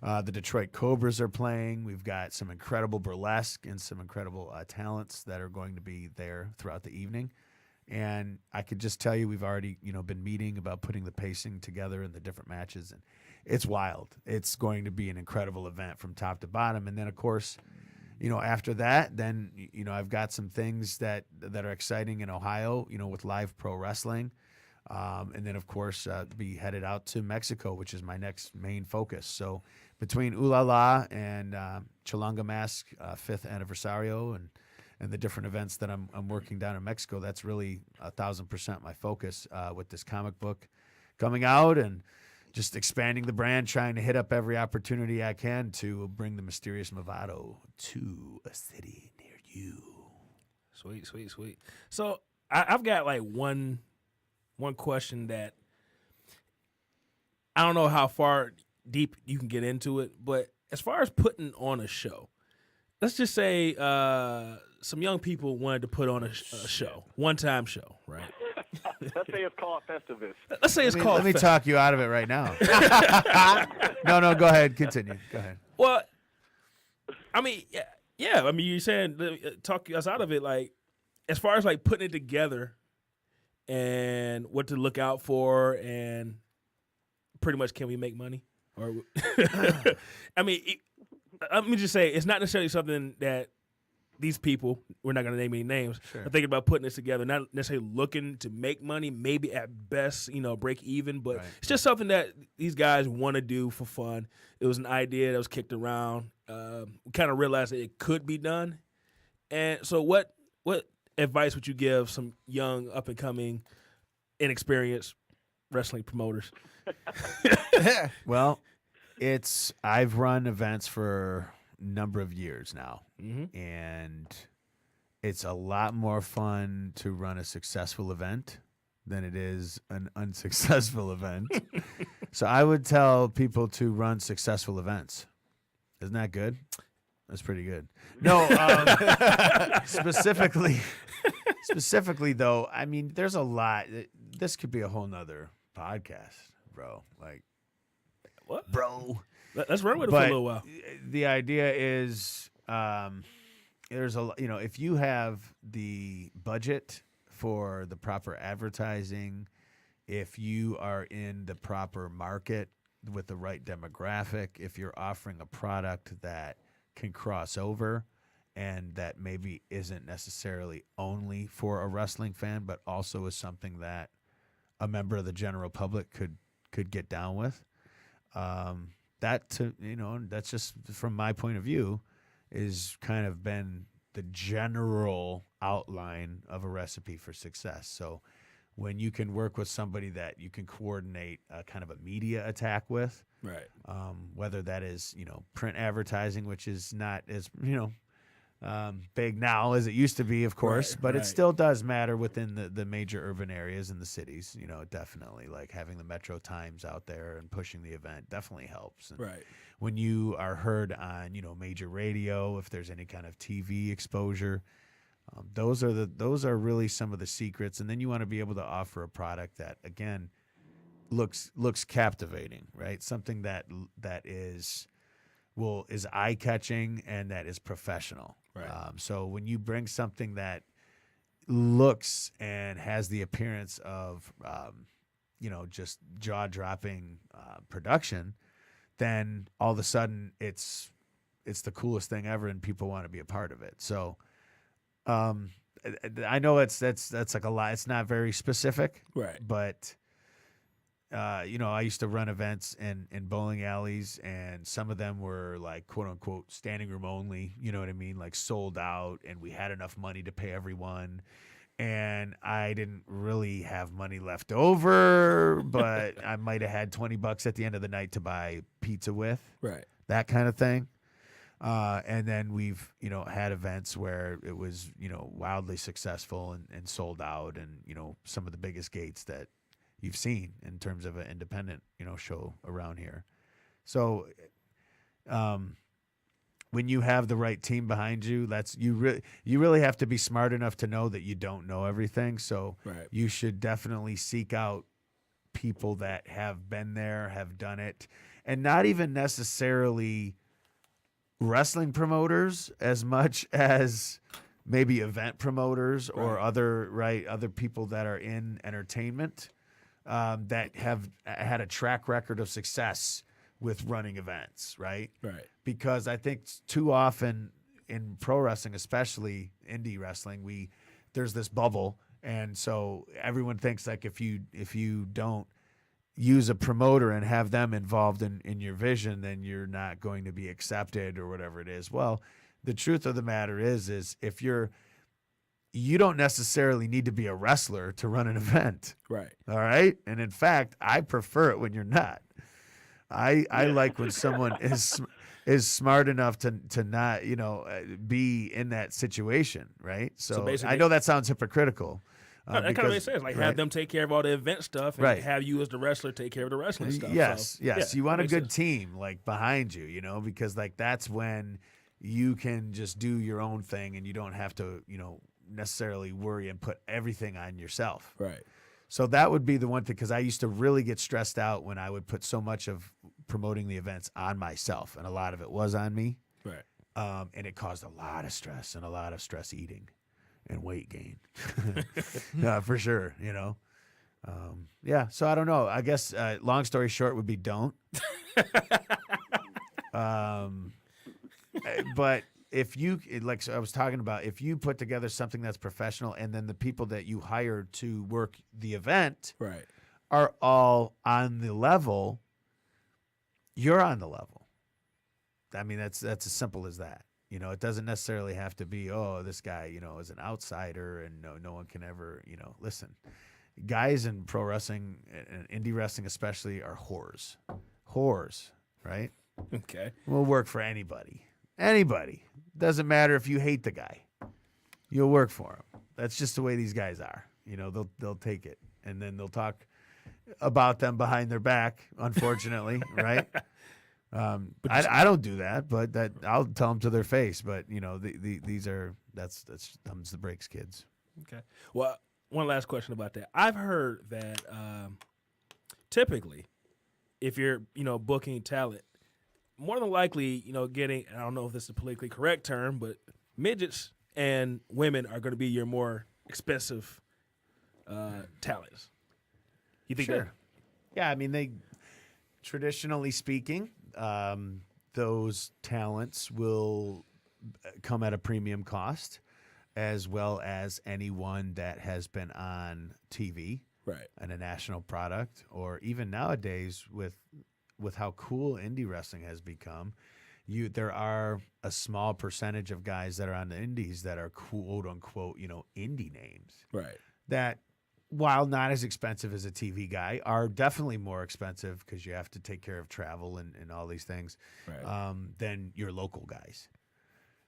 The Detroit Cobras are playing. We've got some incredible burlesque and some incredible talents that are going to be there throughout the evening. And I could just tell you, we've already, been meeting about putting the pacing together in the different matches, and it's wild. It's going to be an incredible event from top to bottom. And then, of course, after that, then, I've got some things that are exciting in Ohio, with live pro wrestling. And then, of course, be headed out to Mexico, which is my next main focus. So between Ooh La La and Chalanga Mask 5th Anniversario and the different events that I'm working down in Mexico, that's really 1,000% my focus with this comic book coming out and just expanding the brand, trying to hit up every opportunity I can to bring the mysterious Movado to a city near you. Sweet. So I've got like one question that I don't know how far deep you can get into it, but as far as putting on a show, let's just say some young people wanted to put on a show, one-time show, right? Let's say it's called Festivus. Let's say it's called. Let me talk you out of it right now. No, go ahead. Continue. Go ahead. Well, I mean, yeah. I mean, you're saying talk us out of it, like as far as like putting it together and what to look out for, and pretty much can we make money? Or I mean, let me just say it's not necessarily something that these people, we're not going to name any names, are thinking about putting this together, not necessarily looking to make money, maybe at best, break even, but it's just something that these guys want to do for fun. It was an idea that was kicked around. We kind of realized that it could be done. And so what advice would you give some young, up-and-coming, inexperienced wrestling promoters? Well, I've run events for a number of years now, and it's a lot more fun to run a successful event than it is an unsuccessful event. So I would tell people to run successful events. Isn't that good? That's pretty good. No, specifically though, I mean, there's a lot. This could be a whole nother podcast, bro. Like, What? bro? Let's run with it for a little while. The idea is, there's if you have the budget for the proper advertising, if you are in the proper market with the right demographic, if you're offering a product that can cross over and that maybe isn't necessarily only for a wrestling fan, but also is something that a member of the general public could get down with, that that's just from my point of view, is kind of been the general outline of a recipe for success. So when you can work with somebody that you can coordinate a kind of a media attack with, Right. whether that is, print advertising, which is not as, big now as it used to be, of course, Right, but right. it still does matter within the major urban areas and the cities, definitely, like having the Metro Times out there and pushing the event definitely helps. And Right. when you are heard on, major radio, if there's any kind of TV exposure, those are really some of the secrets. And then you want to be able to offer a product that, again, looks captivating, right? Something that is eye catching and that is professional. Right. So when you bring something that looks and has the appearance of, just jaw dropping production, then all of a sudden it's the coolest thing ever, and people want to be a part of it. So, I know that's like a lot. It's not very specific, Right. but I used to run events in bowling alleys, and some of them were like quote unquote standing room only. You know what I mean? Like sold out, and we had enough money to pay everyone. And I didn't really have money left over, but I might have had $20 at the end of the night to buy pizza with, Right. that kind of thing. And then we've, had events where it was, wildly successful and sold out, and, some of the biggest gates that you've seen in terms of an independent, show around here. So, when you have the right team behind you, you really have to be smart enough to know that you don't know everything. So Right. you should definitely seek out people that have been there, have done it, and not even necessarily wrestling promoters as much as maybe event promoters or other people that are in entertainment that have had a track record of success with running events, right? Right. Because I think too often in pro wrestling, especially indie wrestling, there's this bubble, and so everyone thinks like if you don't use a promoter and have them involved in your vision, then you're not going to be accepted or whatever it is. Well, the truth of the matter is if you don't necessarily need to be a wrestler to run an event. Right. All right. And in fact, I prefer it when you're not. I like when someone is smart enough to not, be in that situation. Right. So basically, I know that sounds hypocritical. That kind of makes sense. Like have them take care of all the event stuff, and Right. have you as the wrestler take care of the wrestling stuff. Yes, So, yes. yeah, You want a makes good sense. team like behind you, because like that's when you can just do your own thing and you don't have to, necessarily worry and put everything on yourself. Right. So that would be the one thing, because I used to really get stressed out when I would put so much of promoting the events on myself, and a lot of it was on me. Right. And it caused a lot of stress and a lot of stress eating and weight gain. Yeah, for sure, yeah, so I don't know. I guess long story short would be don't. But if you, like so I was talking about, if you put together something that's professional, and then the people that you hire to work the event Right. are all on the level, you're on the level. I mean, that's as simple as that. It doesn't necessarily have to be, oh, this guy, is an outsider and no one can ever, listen. Guys in pro wrestling and indie wrestling especially are whores. Whores, right? Okay. Will work for anybody. Anybody. Doesn't matter if you hate the guy. You'll work for him. That's just the way these guys are. They'll take it, and then they'll talk about them behind their back, unfortunately, right? I don't do that, but that I'll tell them to their face. But these are that's thumbs the brakes, kids. Okay. Well, one last question about that. I've heard that typically, if you're booking talent, more than likely getting, I don't know if this is a politically correct term, but midgets and women are going to be your more expensive talents. You think Sure. that? Yeah, I mean, they traditionally speaking, those talents will come at a premium cost, as well as anyone that has been on TV Right. and a national product, or even nowadays with with how cool indie wrestling has become, there are a small percentage of guys that are on the indies that are quote unquote, indie names. Right. That, while not as expensive as a TV guy, are definitely more expensive because you have to take care of travel and all these things, Right. than your local guys.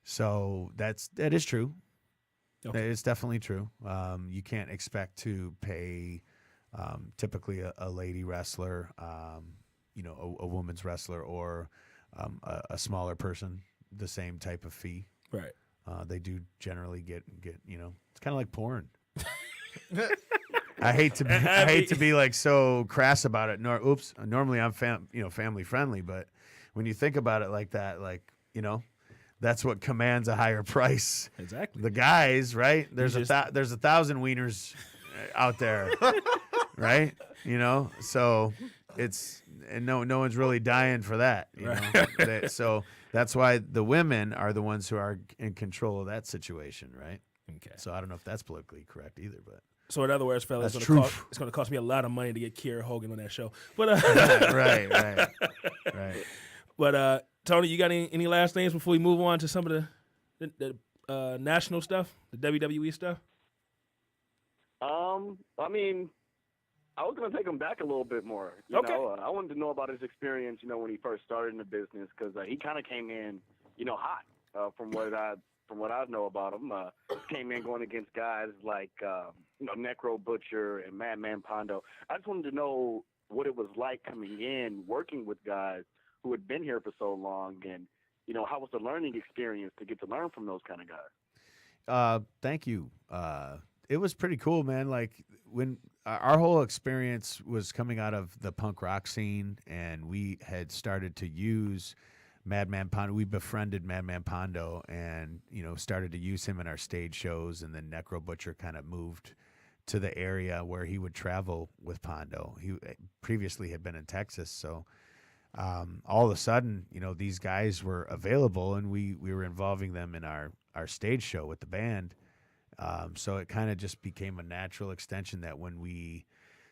So that is true. Okay. It's definitely true. You can't expect to pay typically a lady wrestler, a woman's wrestler, or a smaller person the same type of fee. Right. They do generally get it's kind of like porn. I hate to be like so crass about it. Normally I'm family friendly, but when you think about it like that, that's what commands a higher price. Exactly. The guys, right? There's You there's 1,000 wieners out there, right? So no one's really dying for that. So that's why the women are the ones who are in control of that situation, right? Okay. So I don't know if that's politically correct either, but. So in other words, fellas, That's it's going truth. to cost me a lot of money to get Kiera Hogan on that show. But Right. But Tony, you got any last names before we move on to some of the national stuff, the WWE stuff? I mean, I was going to take him back a little bit more. Okay. I wanted to know about his experience, when he first started in the business, because he kind of came in, hot from what I know about him. Came in going against guys like, Necro Butcher and Madman Pondo. I just wanted to know what it was like coming in, working with guys who had been here for so long, and, how was the learning experience to get to learn from those kind of guys? Thank you. It was pretty cool, man. Like when our whole experience was coming out of the punk rock scene, and we had started to use Madman Pondo. We befriended Madman Pondo and, started to use him in our stage shows. And then Necro Butcher kind of moved to the area where he would travel with Pondo. He previously had been in Texas. So all of a sudden, these guys were available, and we were involving them in our stage show with the band. So it kind of just became a natural extension that when we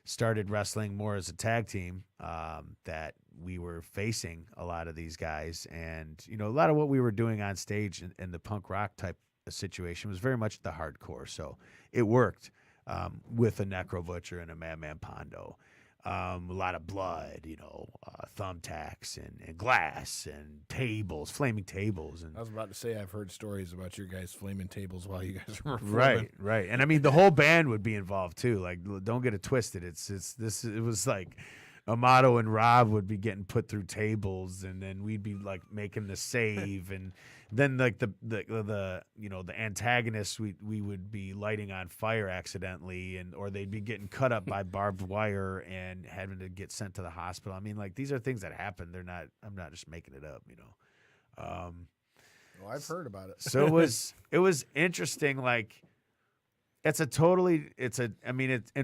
started wrestling more as a tag team, that we were facing a lot of these guys. And, a lot of what we were doing on stage in the punk rock type of situation was very much the hardcore. So it worked with a Necro Butcher and a Madman Pondo. A lot of blood, thumbtacks and glass and tables, flaming tables. And I was about to say, I've heard stories about your guys flaming tables while you guys were performing. Right. And I mean, the whole band would be involved too. Like, don't get it twisted. It was like Amato and Rob would be getting put through tables, and then we'd be like making the save, and then like the antagonists we would be lighting on fire accidentally, or they'd be getting cut up by barbed wire and having to get sent to the hospital. I mean, like, these are things that happen. I'm not just making it up, Well, I've heard about it. So it was interesting. Like, in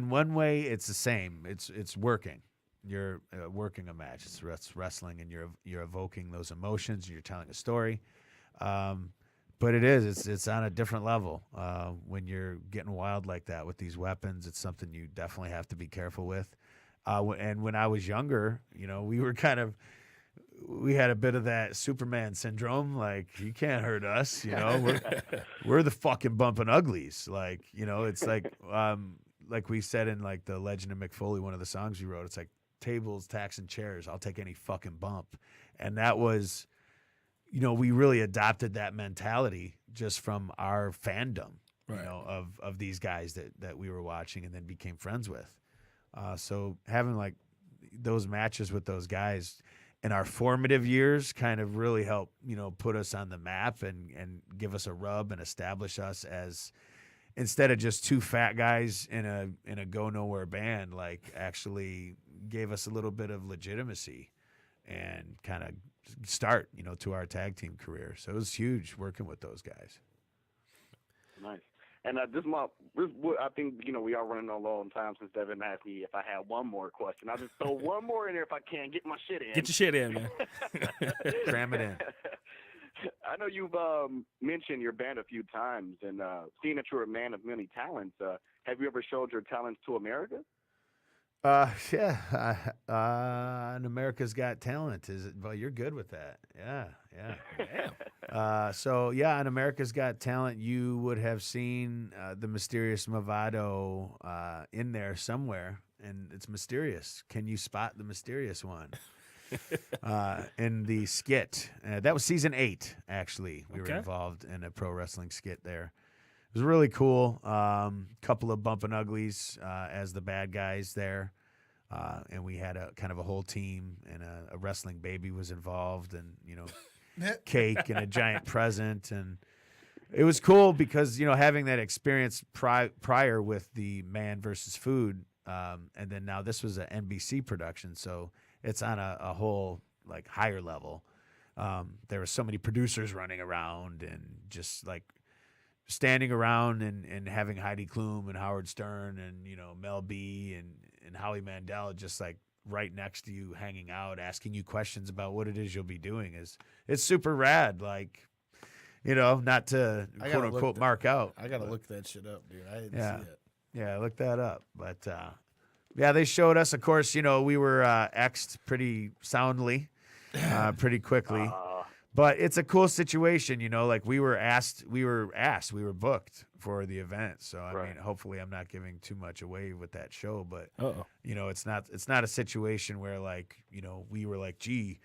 one way it's the same. It's working. You're working a match. It's wrestling, and you're evoking those emotions. And you're telling a story, but it's on a different level. When you're getting wild like that with these weapons, it's something you definitely have to be careful with. And when I was younger, we had a bit of that Superman syndrome. Like, you can't hurt us. We're the fucking bumping uglies. Like, it's like we said in like the Legend of Mick Foley, one of the songs we wrote. It's like, tables, tacks, and chairs. I'll take any fucking bump. And that was, we really adopted that mentality just from our fandom, Right. of these guys that we were watching and then became friends with. So having like those matches with those guys in our formative years kind of really helped, put us on the map and give us a rub and establish us as, instead of just two fat guys in a go nowhere band, like actually gave us a little bit of legitimacy and kind of start, to our tag team career. So it was huge working with those guys. Nice. And I think, we are running a low on time since Devin asked me if I had one more question. I'll just throw one more in there if I can, get my shit in. Get your shit in, man. Cram it in. I know you've mentioned your band a few times, and seeing that you're a man of many talents, have you ever showed your talents to America? Yeah. And America's Got Talent is it? Well, you're good with that. Yeah. So yeah, on America's Got Talent, you would have seen the mysterious Movado in there somewhere, and it's mysterious. Can you spot the mysterious one? In the skit, that was season 8. Actually, we were involved in a pro wrestling skit there. It was really cool. Couple of bumpin' uglies as the bad guys there. And we had a kind of a whole team, and a wrestling baby was involved, and, cake and a giant present. And it was cool because, having that experience prior with the Man versus Food, and then now this was an NBC production. So it's on a whole like higher level. There were so many producers running around and just like standing around and having Heidi Klum and Howard Stern and, Mel B and Howie Mandel just like right next to you, hanging out, asking you questions about what it is you'll be doing. It's super rad. Like, not to quote unquote mark out. I got to look that shit up, dude. I didn't see it. Yeah, look that up. But, yeah, they showed us, of course, we were X'd pretty soundly, pretty quickly. But it's a cool situation, like we were booked for the event. So I mean, hopefully I'm not giving too much away with that show, but it's not a situation where like, we were like, gee,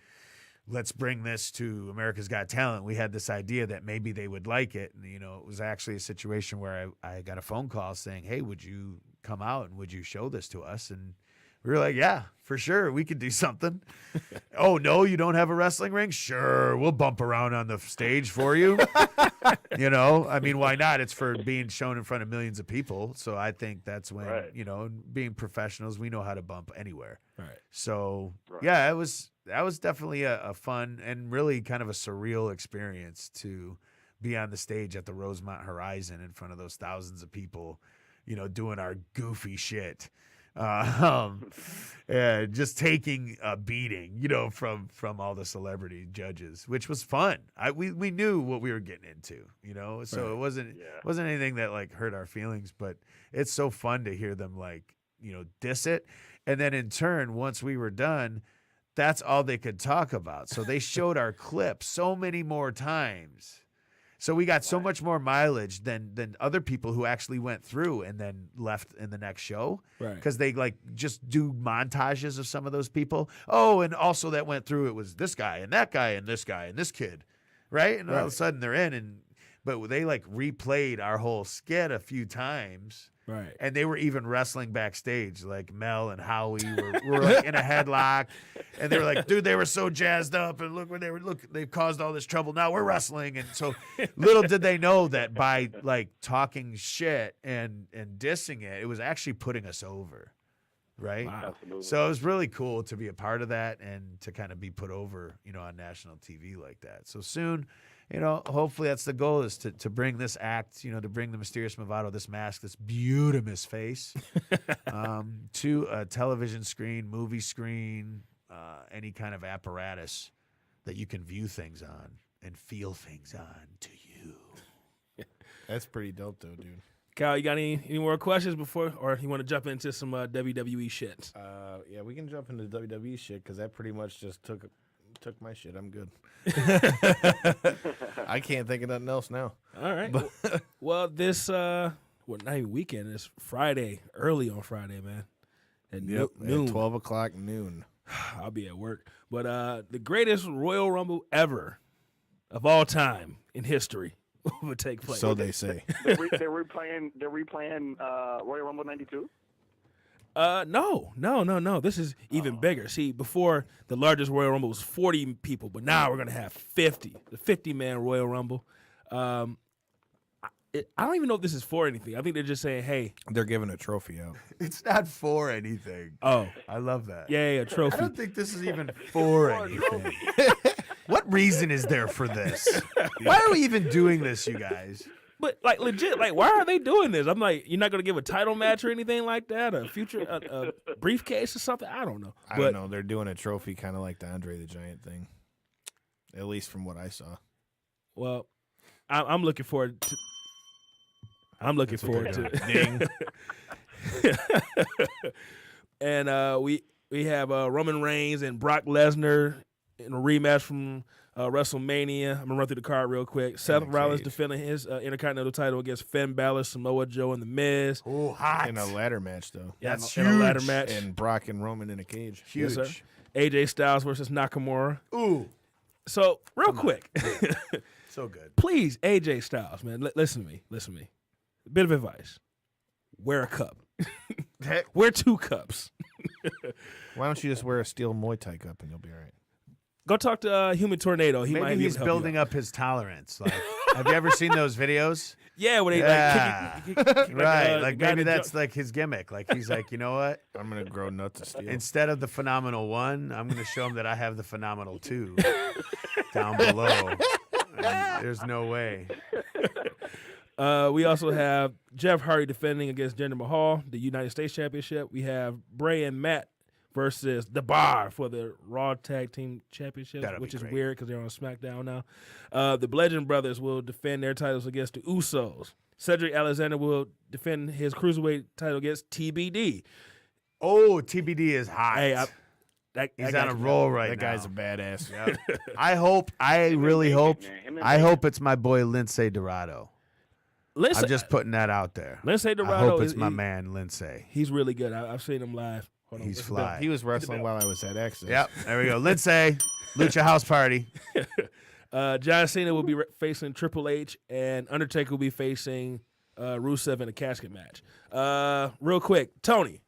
let's bring this to America's Got Talent. We had this idea that maybe they would like it. And, it was actually a situation where I got a phone call saying, hey, would you come out and would you show this to us? And we were like, yeah, for sure. We could do something. Oh, no, you don't have a wrestling ring? Sure. We'll bump around on the stage for you. I mean, why not? It's for being shown in front of millions of people. So I think that's when, being professionals, we know how to bump anywhere. Right. So, yeah, that was definitely a fun and really kind of a surreal experience to be on the stage at the Rosemont Horizon in front of those thousands of people, doing our goofy shit. Just taking a beating, from all the celebrity judges, which was fun. We knew what we were getting into, so it wasn't anything that like hurt our feelings, but it's so fun to hear them like, diss it. And then in turn, once we were done, that's all they could talk about. So they showed our clip so many more times. So we got so much more mileage than other people who actually went through and then left in the next show. Right. Because they like just do montages of some of those people. Oh, and also that went through, it was this guy and that guy and this guy and this kid. Right? And all of a sudden they're in, but they like replayed our whole skit a few times. Right. And they were even wrestling backstage, like Mel and Howie were like in a headlock, and they were like, dude, they were so jazzed up, and they've caused all this trouble. Now we're wrestling. And so little did they know that by like talking shit and dissing it was actually putting us over. Right. Wow. Absolutely. So it was really cool to be a part of that and to kind of be put over, on national TV like that. So soon, hopefully that's the goal, is to bring this act, to bring the mysterious Movado, this mask, this beautimous face, to a television screen, movie screen, any kind of apparatus that you can view things on and feel things on to you. That's pretty dope, though, dude. Kyle, you got any more questions before, or you want to jump into some WWE shit? Yeah, we can jump into WWE shit because that pretty much just took my shit. I'm good. I can't think of nothing else now. All right. Well, this not even weekend. It's Friday, early on Friday, man. At noon. At 12 o'clock noon. I'll be at work. But the greatest Royal Rumble ever of all time in history would take place. So they say. They're replaying Royal Rumble '92. No. This is even bigger. See, before the largest Royal Rumble was 40 people, but now we're gonna have 50. The 50-man Royal Rumble. I don't even know if this is for anything. I think they're just saying, hey, they're giving a trophy out. It's not for anything. Oh, I love that. yeah, trophy. I don't think this is even for anything. What reason is there for this? Why are we even doing this, you guys? But like legit, like why are they doing this? I'm like, you're not gonna give a title match or anything like that, a future a briefcase or something? I don't know. I don't know. They're doing a trophy kind of like the Andre the Giant thing, at least from what I saw. Well, I'm looking forward to. I'm looking forward to it. Ding. And we have Roman Reigns and Brock Lesnar in a rematch from WrestleMania. I'm going to run through the card real quick. Seth Rollins defending his Intercontinental title against Finn Balor, Samoa Joe, and The Miz. Oh, hot. In a ladder match, though. Yeah, That's in a ladder huge. match. And Brock and Roman in a cage. Huge. Yes, sir. AJ Styles versus Nakamura. Ooh. So, real quick, So good. please, AJ Styles, man, listen to me. A bit of advice. Wear a cup. Wear 2 cups. Why don't you just wear a steel Muay Thai cup and you'll be all right? Go talk to Human Tornado. He might Maybe be he's able to help you building out. up his tolerance. Like, have you ever seen those videos? Yeah, when they Yeah. like Right. the Like guy maybe that that's like his gimmick. Like he's like, you know what? I'm going to grow nuts of steel. Instead of the phenomenal 1, I'm going to show him that I have the phenomenal 2 down below. And there's no way. We also have Jeff Hardy defending against Jinder Mahal, the United States Championship. We have Bray and Matt versus The Bar for the Raw Tag Team Championship, That'll be which is great. weird because they're on SmackDown now. The Bludgeon Brothers will defend their titles against the Usos. Cedric Alexander will defend his Cruiserweight title against TBD. Oh, TBD is hot. Hey, He's on a roll right that now. guy's a badass. I really hope man. I hope it's my boy Lindsay Dorado. Lindsay, I'm just putting that out there. Lindsay I Dorado hope it's is- my he- man Lindsay. He's really good. I've seen him live. Hold on, He's let's fly. He was wrestling while I was at Access. Yep, there we go. Lindsay, Lucha House Party. John Cena will be facing Triple H, and Undertaker will be facing Rusev in a casket match. Real quick, Tony,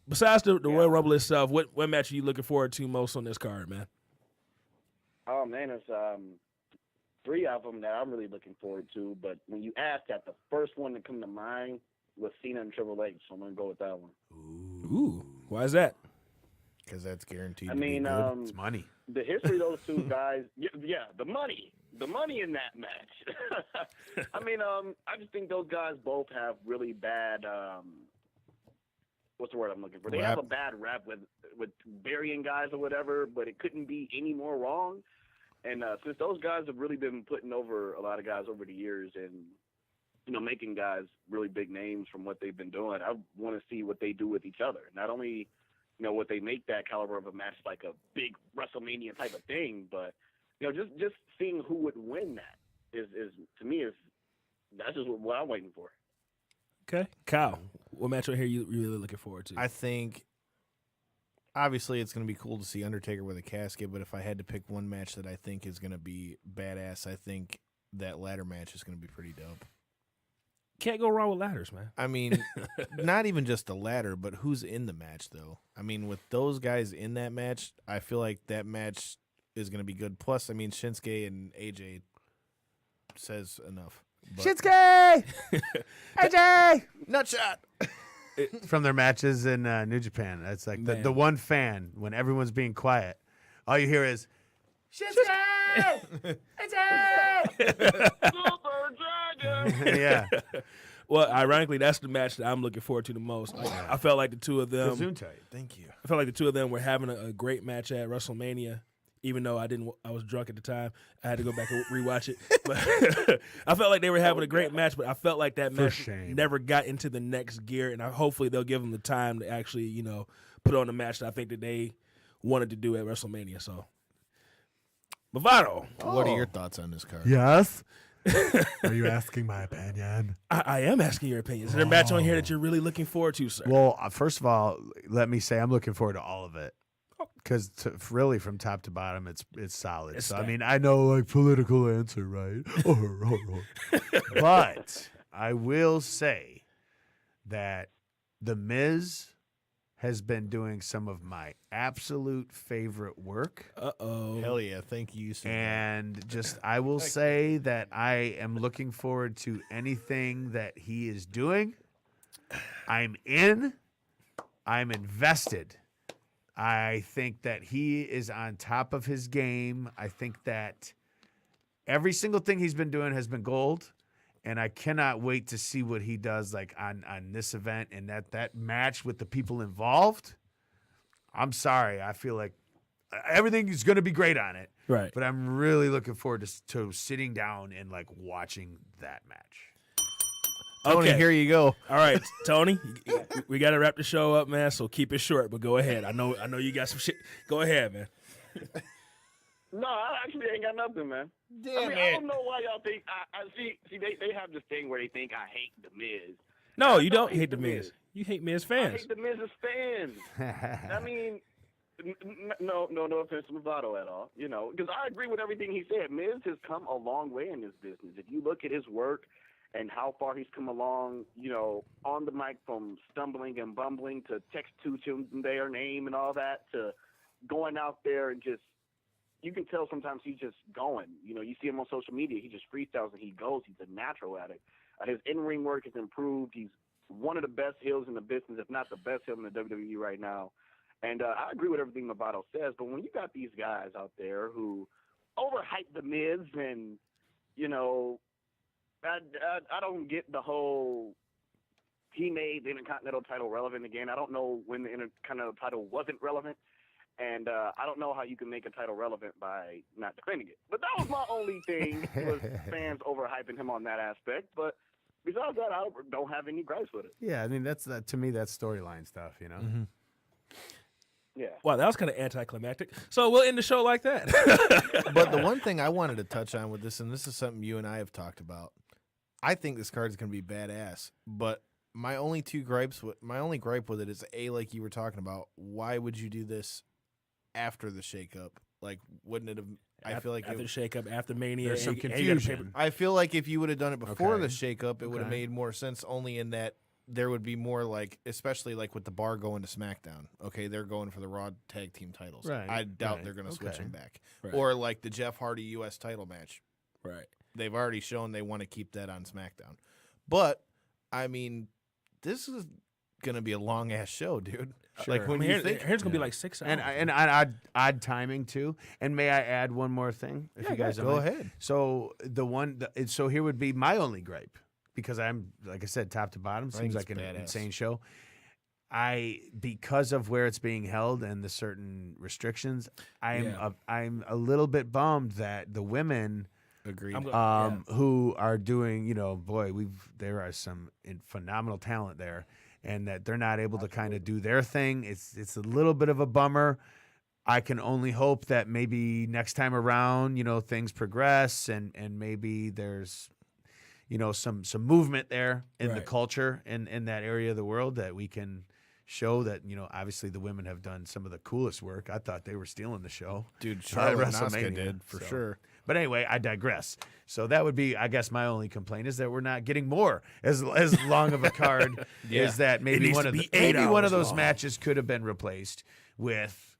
besides the Royal Rumble itself, what match are you looking forward to most on this card, man? Oh man, there's 3 of them that I'm really looking forward to. But when you ask that, the first one that come to mind was Cena and Triple H. So I'm gonna go with that one. Ooh, why is that? Because that's guaranteed I to mean, be good. It's money. the history of those 2 guys, yeah, the money in that match. I mean, I just think those guys both have really bad. What's the word I'm looking for? They have a bad rap with burying guys or whatever, but it couldn't be any more wrong. And since those guys have really been putting over a lot of guys over the years and, you know, making guys really big names from what they've been doing, I want to see what they do with each other. Not only, you know, what they make that caliber of a match like a big WrestleMania type of thing, but, you know, just seeing who would win that is to me, that's just what I'm waiting for. Okay, Kyle, what match right here you really looking forward to? I think, obviously, it's going to be cool to see Undertaker with a casket, but if I had to pick one match that I think is going to be badass, I think that ladder match is going to be pretty dope. Can't go wrong with ladders, man. I mean, not even just the ladder, but who's in the match, though. I mean, with those guys in that match, I feel like that match is going to be good. Plus, I mean, Shinsuke and AJ says enough. But Shinsuke! AJ! Nutshot! From their matches in New Japan. That's like the one fan, when everyone's being quiet, all you hear is, Shinsuke! AJ! Yeah. Well, ironically, that's the match that I'm looking forward to the most. Like, I felt like the two of them. Gesundheit. Thank you. I felt like the two of them were having a great match at WrestleMania. Even though I was drunk at the time, I had to go back and rewatch it. But I felt like they were having a great match, but I felt like that match never got into the next gear, and hopefully they'll give them the time to actually, you know, put on the match that I think that they wanted to do at WrestleMania. So, Bavaro, What are your thoughts on this card? Yes? Are you asking my opinion? I am asking your opinion. Is there a match on here that you're really looking forward to, sir? Well, first of all, let me say I'm looking forward to all of it. Because really, from top to bottom, it's solid. It's So, stacked. I mean, I know, like, political answer, right? But I will say that The Miz has been doing some of my absolute favorite work. Uh-oh. Hell yeah, thank you. And just, I will say that I am looking forward to anything that he is doing. I'm in. I'm invested. I think that he is on top of his game. I think that every single thing he's been doing has been gold. And I cannot wait to see what he does like on this event and that match with the people involved. I'm sorry. I feel like everything is going to be great on it. Right. But I'm really looking forward to sitting down and like watching that match. Tony, Okay. here you go. All right, Tony, we got to wrap the show up, man. So keep it short, but go ahead. I know you got some shit. Go ahead, man. No, I actually ain't got nothing, man. Damn I don't know why y'all think I see. They have this thing where they think I hate the Miz. No, you don't hate the Miz. You hate Miz I fans. hate the Miz's fans. I mean, no offense to Movado at all, because I agree with everything he said. Miz has come a long way in this business. If you look at his work and how far he's come along, on the mic, from stumbling and bumbling to text to their name and all that, to going out there and just, you can tell sometimes he's just going. You see him on social media, he just freestyles and he goes. He's a natural at it. His in-ring work has improved. He's one of the best heels in the business, if not the best heel in the WWE right now. And I agree with everything Movado says, but when you got these guys out there who overhype the Miz and, I don't get the whole he made the Intercontinental title relevant again. I don't know when the Intercontinental title wasn't relevant, and I don't know how you can make a title relevant by not defending it. But that was my only thing, was fans overhyping him on that aspect. But besides that, I don't have any gripes with it. Yeah, I mean, to me, that's storyline stuff, Mm-hmm. Yeah. Wow, that was kind of anticlimactic. So we'll end the show like that. But the one thing I wanted to touch on with this, and this is something you and I have talked about, I think this card is going to be badass. But my only gripe with it is, like you were talking about, why would you do this after the shakeup? Like, wouldn't it have? I feel like after the shakeup, after Mania, there's some and you got confusion. I feel like if you would have done it before Okay. the shakeup, it would have Okay. made more sense. Only in that there would be more, like, especially like with the Bar going to SmackDown. Okay, they're going for the Raw Tag Team titles. Right, I doubt right, they're going to switch okay. them back. Right. Or like the Jeff Hardy U.S. title match. Right. They've already shown they want to keep that on SmackDown. But I mean, this is going to be a long ass show, dude. Sure. Like when you think here's gonna be like 6 hours. And odd timing too. And may I add one more thing? If you guys go don't mind? ahead. So so here would be my only gripe, because I'm, like I said, top to bottom, I seems think like an it's badass. insane show. Because of where it's being held and the certain restrictions, I'm a little bit bummed that the women Agreed. who are doing, there are some phenomenal talent there, and that they're not able to kind of do their thing. It's a little bit of a bummer. I can only hope that maybe next time around, things progress and maybe there's, some movement there in the culture in that area of the world, that we can show that, obviously the women have done some of the coolest work. I thought they were stealing the show. Dude, at Charlotte and Asuka WrestleMania, did, for so. sure. But anyway, I digress. So that would be, I guess, my only complaint is that we're not getting more as long of a card. Is that maybe needs one to of be the, 8 maybe one hours of those long. matches could have been replaced with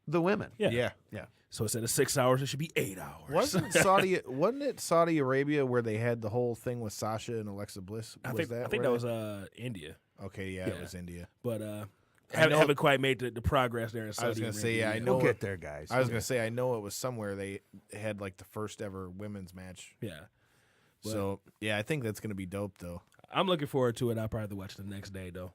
the women. Yeah. Yeah. So instead of 6 hours, it should be 8 hours. Wasn't it Saudi Arabia where they had the whole thing with Sasha and Alexa Bliss? I think that where was they- India, Okay, yeah, it was India. but I know- haven't quite made the progress there in Saudi I was gonna say, Arabia yeah, I yet. know We'll get there, guys. I was going to say, I know it was somewhere they had like the first ever women's match. Yeah, So, yeah, I think that's going to be dope, though. I'm looking forward to it. I'll probably watch it the next day though.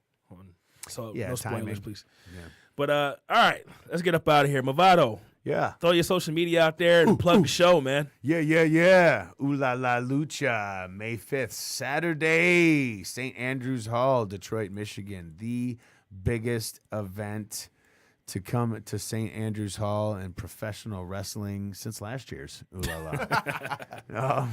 So Yeah, no spoilers, timing. please. Yeah. But all right, let's get up out of here. Movado, Yeah. throw your social media out there and plug the show, man. Yeah. Ooh La La Lucha, May 5th, Saturday, St. Andrews Hall, Detroit, Michigan. The biggest event to come to St. Andrews Hall in professional wrestling since last year's Ooh La La.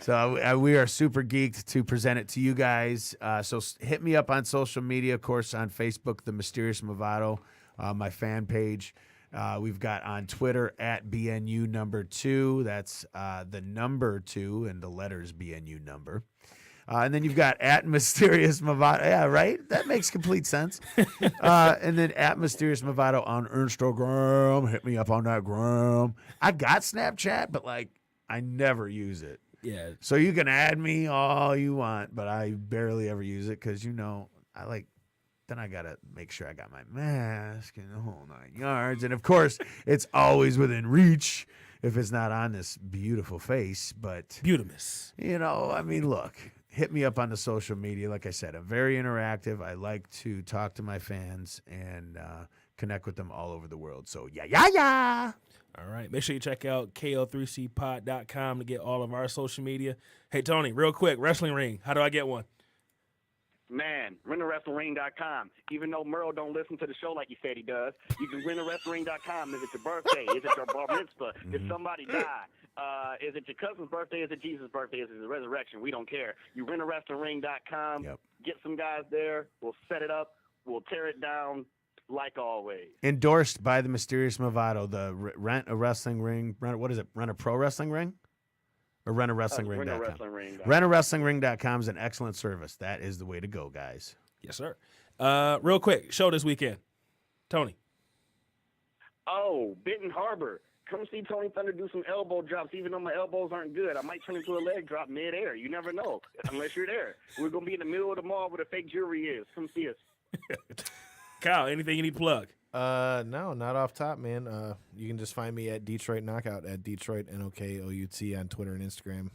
So we are super geeked to present it to you guys. So hit me up on social media, of course, on Facebook, The Mysterious Movado, my fan page. We've got on Twitter at BNU number 2. That's the number 2 and the letters BNU number. And then you've got at Mysterious Movado. Yeah, right? That makes complete sense. And then at Mysterious Movado on Instagram. Hit me up on that gram. I got Snapchat, but I never use it. Yeah, So you can add me all you want, but I barely ever use it because, then I got to make sure I got my mask and the whole 9 yards. And, of course, it's always within reach if it's not on this beautiful face. But, Beautimus. look, hit me up on the social media. Like I said, I'm very interactive. I like to talk to my fans and connect with them all over the world. So, yeah. All right. Make sure you check out ko3cpod.com to get all of our social media. Hey, Tony, real quick, wrestling ring. How do I get one? Man, rentawrestlingring.com. Even though Merle don't listen to the show like he said he does, you can rentawrestlingring.com. Is it your birthday? Is it your bar mitzvah? Did somebody die? Is it your cousin's birthday? Is it Jesus' birthday? Is it the resurrection? We don't care. You rentawrestlingring.com. Yep. Get some guys there. We'll set it up. We'll tear it down like always. Endorsed by the mysterious Movado, the Rent a Wrestling Ring. What is it? Rent a Pro Wrestling Ring? Or rentawrestlingring.com. Rentawrestlingring.com is an excellent service. That is the way to go, guys. Yes, sir. Real quick, show this weekend. Tony. Oh, Benton Harbor. Come see Tony Thunder do some elbow drops, even though my elbows aren't good. I might turn into a leg drop mid-air. You never know, unless you're there. We're going to be in the middle of the mall where the fake jewelry is. Come see us. Kyle, anything you need to plug? No, not off top, man. You can just find me at Detroit Knockout, at Detroit NOKOUT on Twitter and Instagram.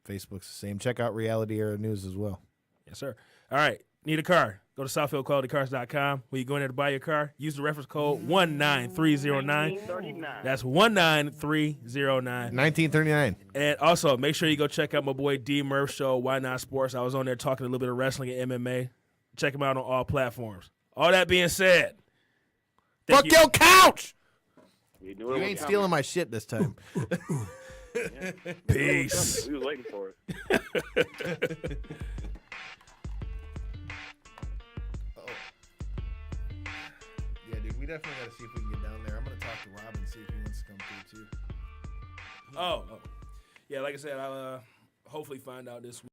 Facebook's the same. Check out Reality Era News as well. Yes, sir. All right. Need a car? Go to SouthfieldQualityCars.com. When you go in there to buy your car, use the reference code 19309. That's 19309. 1939. And also, make sure you go check out my boy D Murph show, Why Not Sports. I was on there talking a little bit of wrestling and MMA. Check him out on all platforms. All that being said, fuck your couch! You ain't stealing my shit this time. Peace. We was waiting for it. Yeah, dude, we definitely got to see if we can get down there. I'm going to talk to Rob and see if he wants to come through, too. Oh. Yeah, like I said, I'll hopefully find out this week.